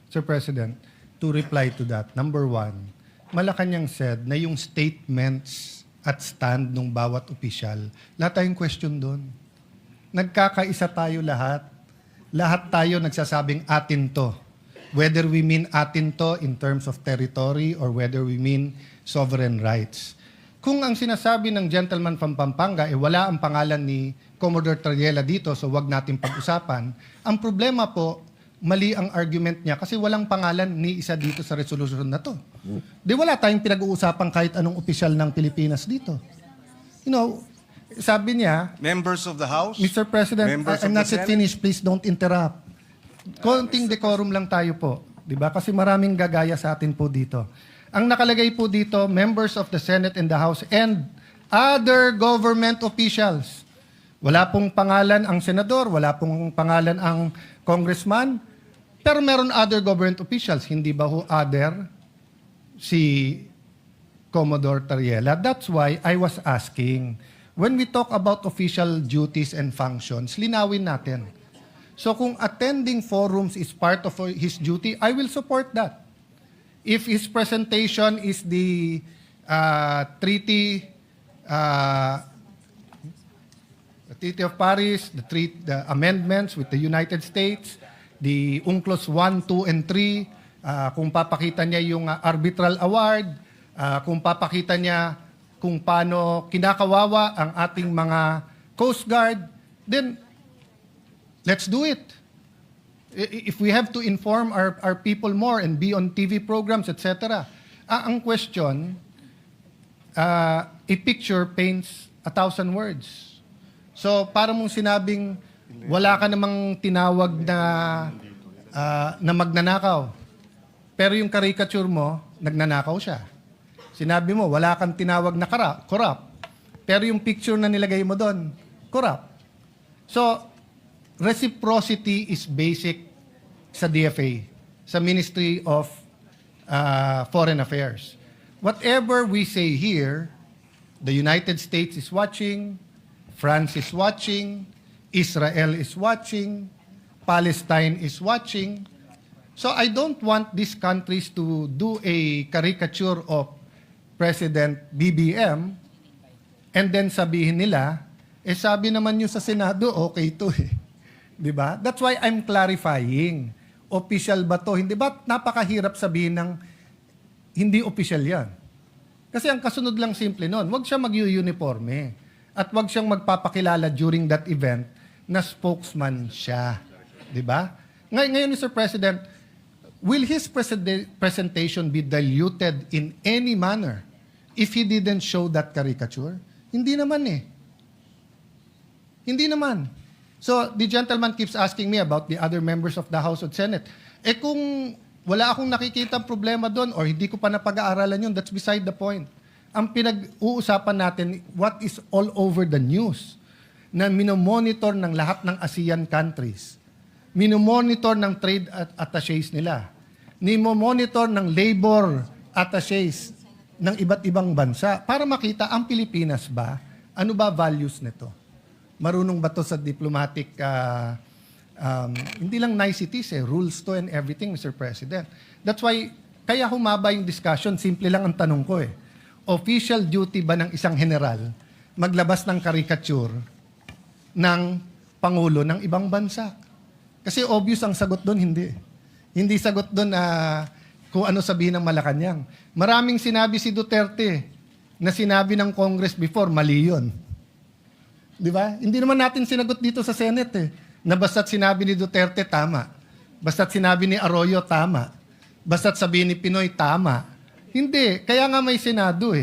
Sir President, to reply to that, number one, Malacanang said na yung statements at stand ng bawat opisyal, lahat tayong question doon. Nagkakaisa tayo lahat. Lahat tayo nagsasabing atin to. Whether we mean atin to in terms of territory or whether we mean sovereign rights. Kung ang sinasabi ng gentleman from Pampanga, wala ang pangalan ni Commodore Tariela dito, so wag natin pag-usapan, ang problema po, mali ang argument niya kasi walang pangalan ni isa dito sa resolution na to. Di wala tayong pinag-uusapan kahit anong opisyal ng Pilipinas dito. You know, sabi niya, Members of the House, Mr. President, members I'm of not the yet Senate. finished. Please don't interrupt. Konting decorum lang tayo po. Di ba? Kasi maraming gagaya sa atin po dito. Ang nakalagay po dito, members of the Senate and the House and other government officials. Wala pong pangalan ang senador, wala pong pangalan ang congressman, pero meron other government officials. Hindi ba ho other si Commodore Tariela? That's why I was asking, when we talk about official duties and functions, linawin natin. So kung attending forums is part of his duty, I will support that. If his presentation is the Treaty of Paris, the amendments with the United States, the UNCLOS 1, 2, and 3, kung papakita niya yung arbitral award, kung papakita niya kung paano kinakawawa ang ating mga Coast Guard, then let's do it. If we have to inform our people more and be on TV programs, etc. Ang question, a picture paints 1,000 words. So, para mong sinabing, wala ka namang tinawag na magnanakaw. Pero yung caricature mo, nagnanakaw siya. Sinabi mo, wala kang tinawag na corrupt. Pero yung picture na nilagay mo doon, corrupt. So, reciprocity is basic sa DFA, sa Ministry of Foreign Affairs. Whatever we say here, the United States is watching, France is watching, Israel is watching, Palestine is watching. So I don't want these countries to do a caricature of President BBM and then sabihin nila, sabi naman nyo sa Senado, okay to eh. Di ba? That's why I'm clarifying. Official ba to? Hindi ba napakahirap sabihin ng hindi official yan? Kasi ang kasunod lang simple nun, wag siya mag-uniforme at wag siyang magpapakilala during that event na spokesman siya. Di ba? Ngayon, Mr. President, will his presentation be diluted in any manner if he didn't show that caricature? Hindi naman eh. Hindi naman. So, the gentleman keeps asking me about the other members of the House of Senate. Kung wala akong nakikita problema doon or hindi ko pa napag-aaralan yun, that's beside the point. Ang pinag-uusapan natin, what is all over the news na minomonitor ng lahat ng ASEAN countries. Minomonitor ng trade attachés nila. Minomonitor ng labor attachés ng iba't ibang bansa para makita ang Pilipinas ba, ano ba values nito? Marunong ba to sa diplomatic, hindi lang niceties rules to and everything, Mr. President. That's why, kaya humaba yung discussion, simple lang ang tanong ko Official duty ba ng isang general maglabas ng caricature ng Pangulo ng ibang bansa? Kasi obvious ang sagot doon, hindi. Hindi sagot doon kung ano sabihin ng Malacanang. Maraming sinabi si Duterte na sinabi ng Congress before, mali yun. Di ba? Hindi naman natin sinagot dito sa Senate na basta't sinabi ni Duterte, tama. Basta't sinabi ni Arroyo, tama. Basta't sabihin ni Pinoy, tama. Hindi. Kaya nga may Senado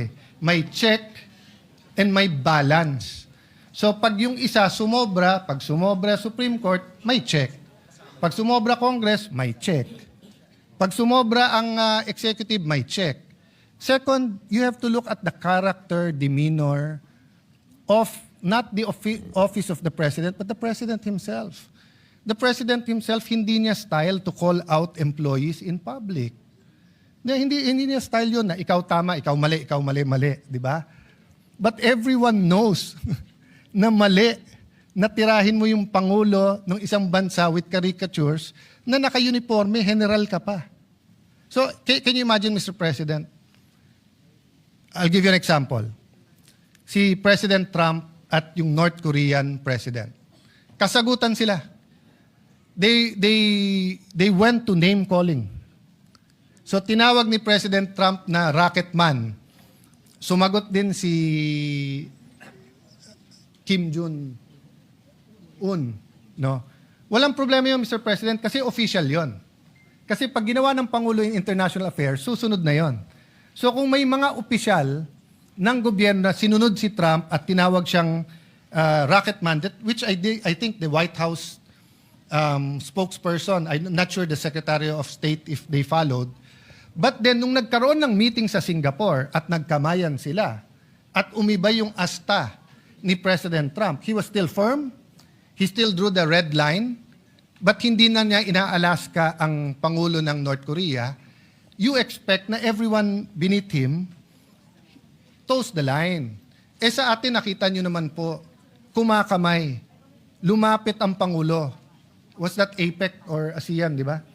May check and may balance. So pag yung isa sumobra, pag sumobra Supreme Court, may check. Pag sumobra Congress, may check. Pag sumobra ang executive, may check. Second, you have to look at the character, demeanor of not the office of the President, but the President himself. The President himself, hindi niya style to call out employees in public. Hindi niya style yun na ikaw tama, ikaw mali, di ba? But everyone knows na mali na tirahin mo yung Pangulo ng isang bansa with caricatures na naka-uniforme, general ka pa. So, can you imagine, Mr. President? I'll give you an example. Si President Trump at yung North Korean president. Kasagutan sila. They went to name calling. So tinawag ni President Trump na rocket man. Sumagot din si Kim Jong-un, no? Walang problema yun, Mr. President, kasi official yon. Kasi pag ginawa ng Pangulo yung international affairs, susunod na yon. So kung may mga opisyal ng gobyerno na sinunod si Trump at tinawag siyang rocket man, which I think the White House spokesperson, I'm not sure the Secretary of State if they followed, but then nung nagkaroon ng meeting sa Singapore at nagkamayan sila at umibay yung asta ni President Trump, he was still firm, he still drew the red line, but hindi na niya inaalaska ang Pangulo ng North Korea. You expect na everyone beneath him toes the line. Sa atin, nakita nyo naman po, kumakamay. Lumapit ang Pangulo. Was that APEC or ASEAN, di ba?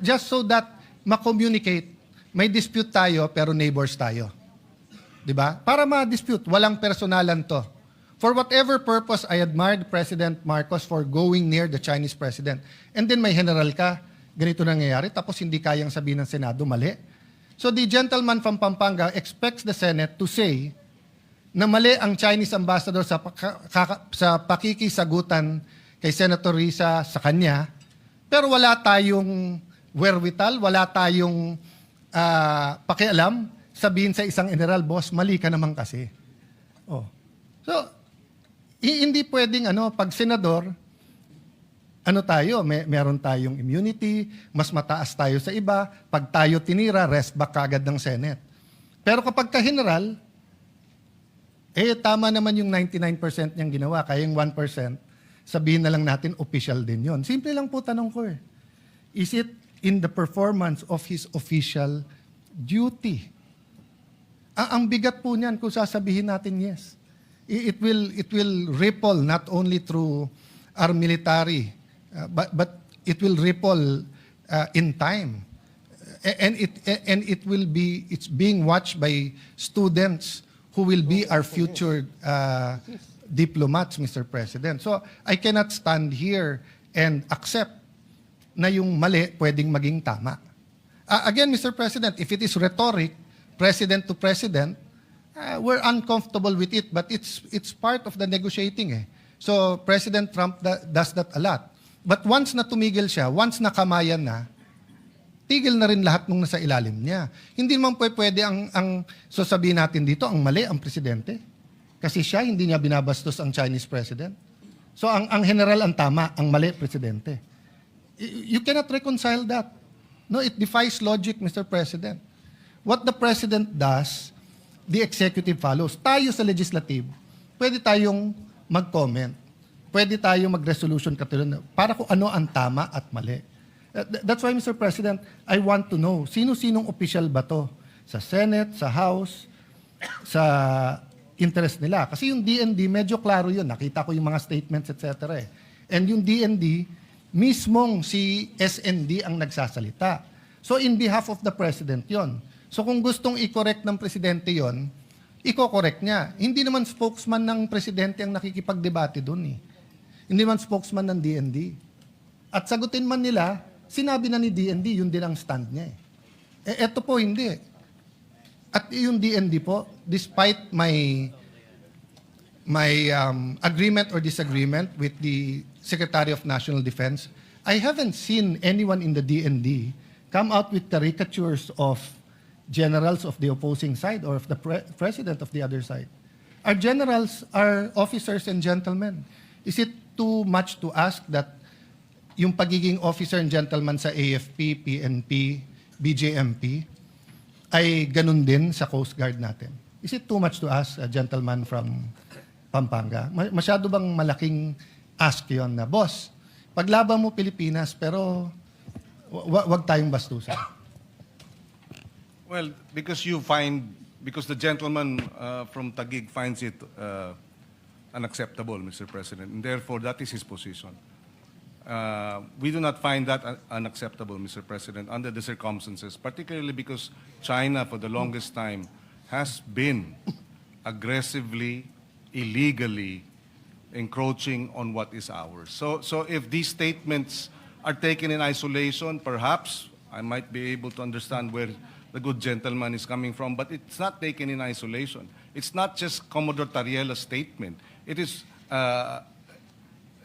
Just so that ma-communicate, may dispute tayo pero neighbors tayo. Di ba? Para ma-dispute, walang personalan to. For whatever purpose, I admired President Marcos for going near the Chinese president. And then may general ka, ganito nangyayari, tapos hindi kayang sabihin ng Senado, mali. So the gentleman from Pampanga expects the Senate to say na mali ang Chinese ambassador sa pakikisagutan kay Senator Risa sa kanya, pero wala tayong wherewithal, wala tayong pakialam, sabihin sa isang general, boss, mali ka naman kasi. So, hindi pwedeng pag senador, meron tayong immunity, mas mataas tayo sa iba, pag tayo tinira, rest back kagad ng Senate. Pero kapag ka-general, tama naman yung 99% niyang ginawa, kaya yung 1%, sabihin na lang natin, official din yon. Simple lang po tanong ko Is it in the performance of his official duty? Ang bigat po niyan kung sasabihin natin yes. It will ripple not only through our military, but it will ripple in time. And it's being watched by students who will be our future diplomats, Mr. President. So I cannot stand here and accept na yung mali pwedeng maging tama. Again, Mr. President, if it is rhetoric, president to president, we're uncomfortable with it, but it's part of the negotiating. So President Trump does that a lot. But once na tumigil siya, once na kamayan na, tigil na rin lahat nung nasa ilalim niya. Hindi naman pwede ang sasabihin natin dito, ang mali ang presidente. Kasi siya, hindi niya binabastos ang Chinese president. So ang general ang tama, ang mali presidente. You cannot reconcile that. No, it defies logic, Mr. President. What the president does, the executive follows. Tayo sa legislative, pwede tayong mag-comment. Pwede tayong mag-resolution katulad para kung ano ang tama at mali. That's why, Mr. President, I want to know, sino-sinong official ba to? Sa Senate, sa House, sa interest nila. Kasi yung DND, medyo klaro yun. Nakita ko yung mga statements, etc. And yung DND, mismong si SND ang nagsasalita. So in behalf of the President yon. So kung gustong i-correct ng Presidente yon, i-correct niya. Hindi naman spokesman ng Presidente ang nakikipagdebate doon. Hindi naman spokesman ng DND. At sagutin man nila, sinabi na ni DND, yun din ang stand niya. Eto po, hindi. At yung DND po, despite my agreement or disagreement with the Secretary of National Defense, I haven't seen anyone in the DND come out with caricatures of generals of the opposing side or of the president of the other side. Our generals are officers and gentlemen. Is it too much to ask that yung pagiging officer and gentleman sa AFP, PNP, BJMP ay ganun din sa Coast Guard natin? Is it too much to ask a gentleman from Pampanga? Masyado bang malaking ask yon na, boss, paglaban mo Pilipinas pero wag tayong bastusan? Well, because the gentleman from Taguig finds it unacceptable, Mr. President, and therefore that is his position. We do not find that unacceptable, Mr. President, under the circumstances, particularly because China, for the longest time, has been aggressively, illegally encroaching on what is ours. So if these statements are taken in isolation, perhaps I might be able to understand where the good gentleman is coming from, but it's not taken in isolation. It's not just Commodore Tariela's statement. It is, and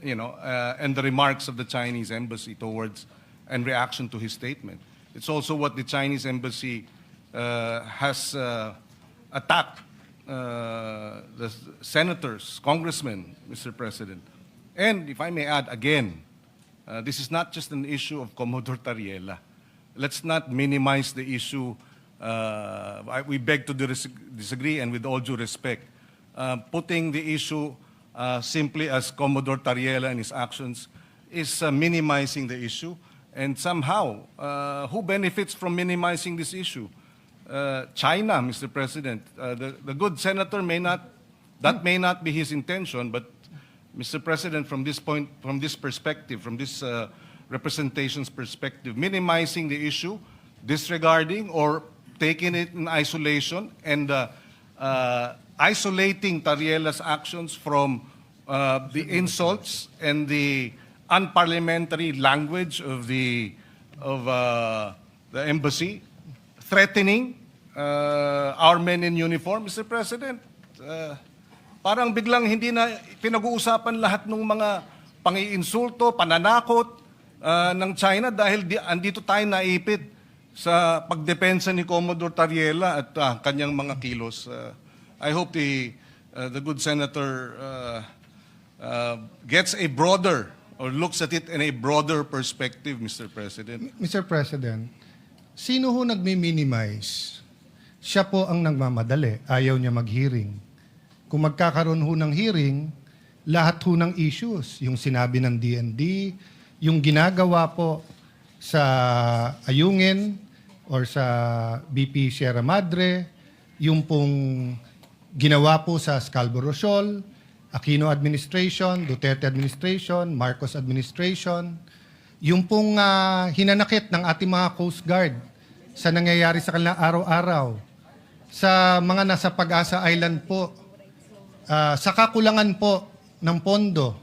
the remarks of the Chinese embassy towards and reaction to his statement. It's also what the Chinese embassy has attacked the senators, congressmen, Mr. President. And if I may add again, this is not just an issue of Commodore Tariela. Let's not minimize the issue. We beg to disagree, and with all due respect, putting the issue simply as Commodore Tariela and his actions is minimizing the issue. And somehow, who benefits from minimizing this issue? China, Mr. President. The good senator may not be his intention, but Mr. President, from this point, from this perspective, from this representation's perspective, minimizing the issue, disregarding or taking it in isolation, and isolating Tariela's actions from the insults and the unparliamentary language of the embassy, threatening our men in uniform, Mr. President. Parang biglang hindi na pinag-uusapan lahat ng mga pang-iinsulto, pananakot ng China dahil andito tayo naipit sa pagdepensa ni Commodore Tariela at kanyang mga kilos. I hope the good senator gets a broader or looks at it in a broader perspective, Mr. President. Mr. President, sino ho nagmi-minimize? Siya po ang nagmamadali. Ayaw niya mag-hearing. Kung magkakaroon ho ng hearing, lahat ho ng issues, yung sinabi ng DND, yung ginagawa po sa Ayungin or sa BP Sierra Madre, yung pong ginawa po sa Scarborough Shoal, Aquino administration, Duterte administration, Marcos administration, yung pong hinanakit ng ating mga Coast Guard sa nangyayari sa kanilang araw-araw, sa mga nasa Pag-asa Island po, sa kakulangan po ng pondo.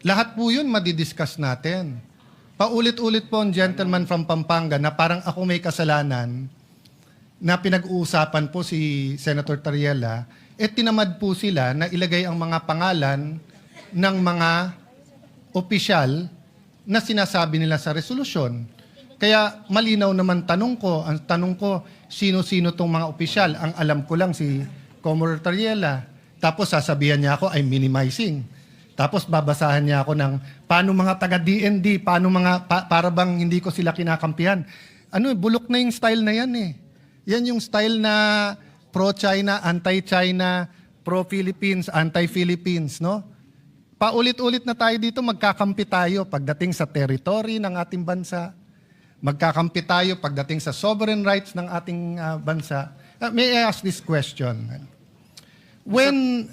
Lahat po yun madidiscuss natin. Paulit-ulit po ang gentleman from Pampanga na parang ako may kasalanan na pinag-uusapan po si Senator Tariela, tinamad po sila na ilagay ang mga pangalan ng mga opisyal na sinasabi nila sa resolusyon. Kaya malinaw naman ang tanong ko, sino-sino tong mga opisyal? Ang alam ko lang si Commodore Tariela. Tapos sasabihan niya ako, I'm minimizing. Tapos babasahan niya ako ng paano mga taga-DND, paano para bang hindi ko sila kinakampihan. Bulok na yung style na yan eh. Yan yung style na pro-China, anti-China, pro-Philippines, anti-Philippines, no? Paulit-ulit na tayo dito, magkakampi tayo pagdating sa territory ng ating bansa. Magkakampi tayo pagdating sa sovereign rights ng ating bansa. May I ask this question? When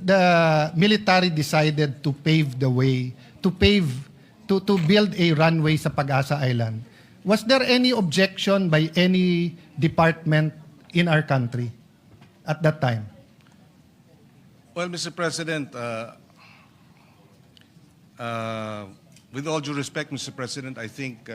the military decided to pave the way, to build a runway sa Pag-asa Island, was there any objection by any department in our country at that time? Well, Mr. President, with all due respect, Mr. President, I think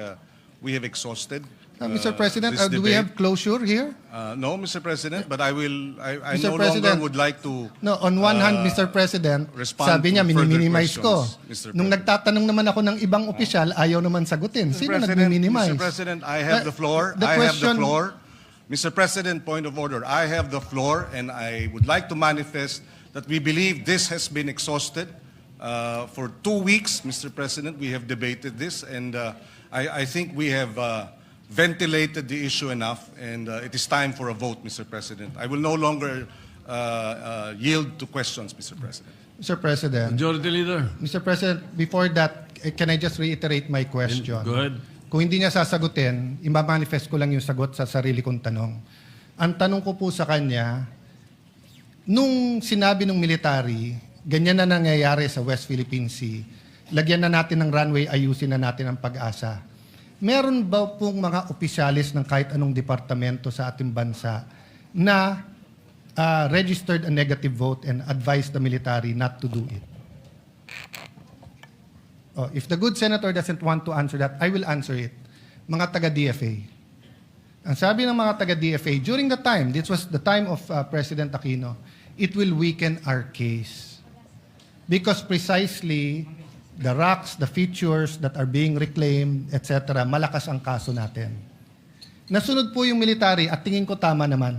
we have exhausted. Mr. President, this do we debate. have closure here? No, Mr. President, but I Mr. no President, longer would like to. No, on one hand, Mr. President, respond sabi niya, to further minimize ko. questions, Mr. Nung President. nagtatanong naman ako ng ibang opisyal, ayaw naman sagutin. Sino Mr. nagmi-minimize? President, I have the floor. The I have the question- floor. Mr. President, point of order. I have the floor, and I would like to manifest that we believe this has been exhausted. For 2 weeks, Mr. President, we have debated this, and I think we have ventilated the issue enough, and it is time for a vote, Mr. President. I will no longer yield to questions, Mr. President. Mr. President, Majority Leader. Mr. President, before that, can I just reiterate my question? Go ahead. Kung hindi niya sasagutin, imamanifest ko lang yung sagot sa sarili kong tanong. Ang tanong ko po sa kanya, nung sinabi ng military, ganyan na nangyayari sa West Philippine Sea, lagyan na natin ng runway, ayusin na natin ang Pag-asa. Meron ba pong mga opisyalis ng kahit anong departamento sa ating bansa na registered a negative vote and advised the military not to do it? If the good senator doesn't want to answer that, I will answer it. Mga taga-DFA. Ang sabi ng mga taga-DFA, during the time, this was the time of President Aquino, it will weaken our case. Because precisely, the rocks, the features that are being reclaimed, etc., malakas ang kaso natin. Nasunod po yung military at tingin ko tama naman.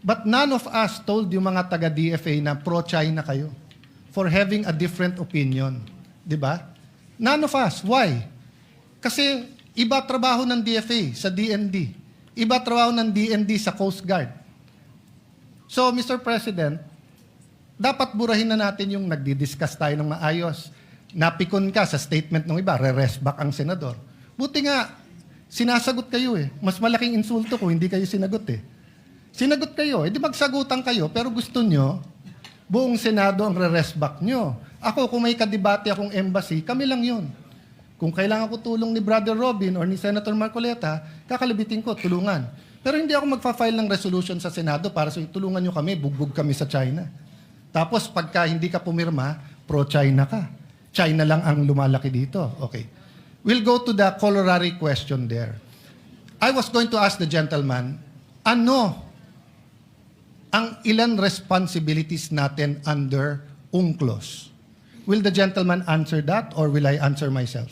But none of us told yung mga taga-DFA na pro-China kayo for having a different opinion. Diba? None of us. Why? Kasi iba trabaho ng DFA sa DND. Iba trabaho ng DND sa Coast Guard. So, Mr. President, dapat burahin na natin yung nagdi-discuss tayo ng maayos. Napikon ka sa statement ng iba, re-rest back ang senador. Buti nga, sinasagot kayo eh. Mas malaking insulto kung hindi kayo sinagot eh. Sinagot kayo, di magsagutan kayo, pero gusto nyo, buong Senado ang re-rest back nyo. Ako, kung may kadebate akong embassy, kami lang yun. Kung kailangan ko tulong ni Brother Robin or ni Senator Marcoleta, kakalibitin ko, tulungan. Pero hindi ako magfa-file ng resolution sa Senado para sa tulungan nyo kami, bugbog kami sa China. Tapos pagka hindi ka pumirma, pro-China ka. China lang ang lumalaki dito. Okay. We'll go to the corollary question there. I was going to ask the gentleman, ano ang ilan responsibilities natin under UNCLOS? Will the gentleman answer that or will I answer myself?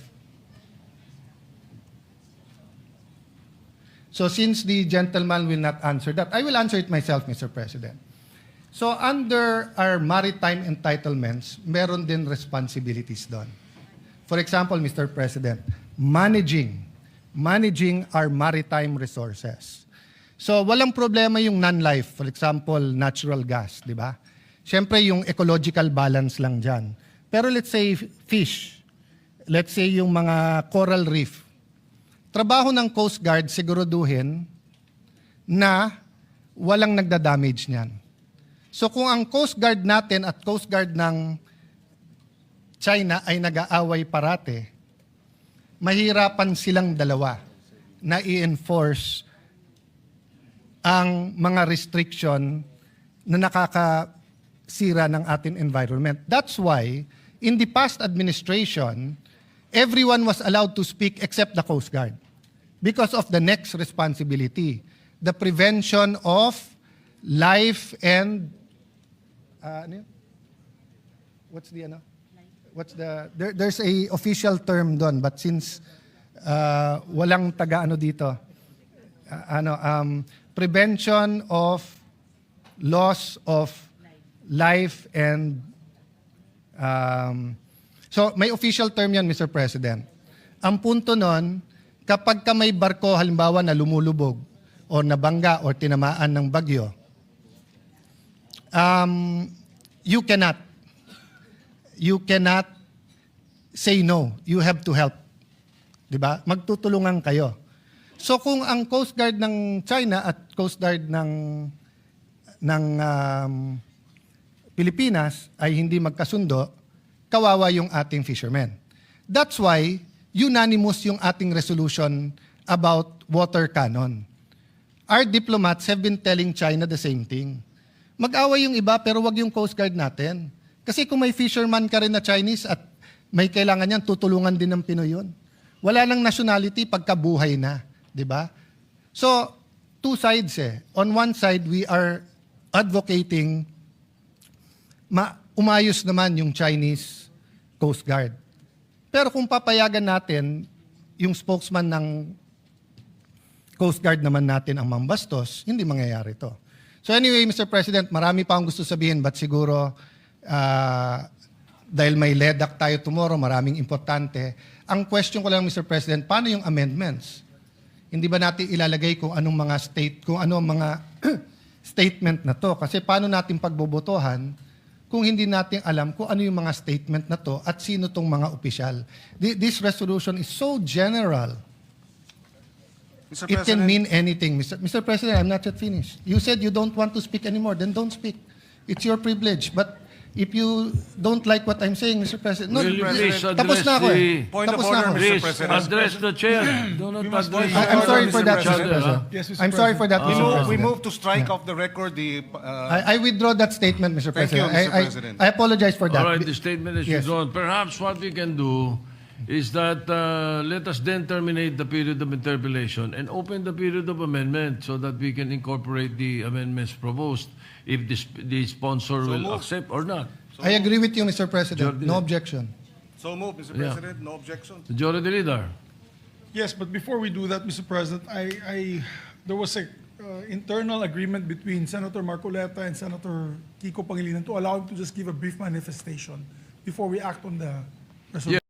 So since the gentleman will not answer that, I will answer it myself, Mr. President. So under our maritime entitlements, meron din responsibilities doon. For example, Mr. President, managing our maritime resources. So walang problema yung non-life, for example, natural gas, di ba? Siyempre yung ecological balance lang dyan. Pero let's say fish, let's say yung mga coral reef, trabaho ng Coast Guard siguraduhin na walang nagda-damage niyan. So kung ang Coast Guard natin at Coast Guard ng China ay nag-aaway parate, mahirapan silang dalawa na i-enforce ang mga restriction na nakakasira ng ating environment. That's why, in the past administration, everyone was allowed to speak except the Coast Guard because of the next responsibility, the prevention of life and ano yun? There's a official term doon, but since walang taga-ano dito, prevention of loss of life and so may official term yan, Mr. President. Ang punto nun, kapag ka may barko halimbawa na lumulubog o nabangga o tinamaan ng bagyo, you cannot say no. You have to help. 'Di ba? Magtutulungan kayo. So kung ang Coast Guard ng China at Coast Guard ng Pilipinas ay hindi magkasundo, kawawa yung ating fishermen. That's why unanimous yung ating resolution about water cannon. Our diplomats have been telling China the same thing. Mag-away yung iba pero wag yung Coast Guard natin. Kasi kung may fisherman ka rin na Chinese at may kailangan yan, tutulungan din ng Pinoy yun. Wala nang nationality pagkabuhay na. Di ba? So, two sides eh. On one side, we are advocating umayos naman yung Chinese Coast Guard. Pero kung papayagan natin, yung spokesman ng Coast Guard naman natin ang mambastos, hindi mangyayari to. So anyway, Mr. President, marami pa akong gusto sabihin, but siguro dahil may LEDAC tayo tomorrow, maraming importante. Ang question ko lang, Mr. President, paano yung amendments? Hindi ba natin ilalagay kung anong mga statement na to? Kasi paano natin pagbobotohan kung hindi natin alam kung ano yung mga statement na to at sino tong mga opisyal? This resolution is so general. Mr. It can President, mean anything. Mr. President, I'm not yet finished. You said you don't want to speak anymore, then don't speak. It's your privilege. But if you don't like what I'm saying, Mr. President, no, Will you please tapos na ako eh. Point of Tapos na order, ako. Mr. Please President. address the chair. Do not address I'm sorry for that, Mr. President. President. Yes, Mr. I'm sorry for that, Mr. President. We move to strike off the record the... I withdraw that statement, Mr. Thank you, President. Mr. President. I apologize for that. All right, the statement is Yes. withdrawn. Perhaps what we can do is that let us then terminate the period of interpellation and open the period of amendment so that we can incorporate the amendments proposed if the sponsor will accept or not. I agree with you, Mr. President. Jordi. No objection. So move, Mr. Yeah. President. No objection. Majority Leader. Yes, but before we do that, Mr. President, there was a internal agreement between Senator Marcoleta and Senator Kiko Pangilinan to allow him to just give a brief manifestation before we act on the resolution.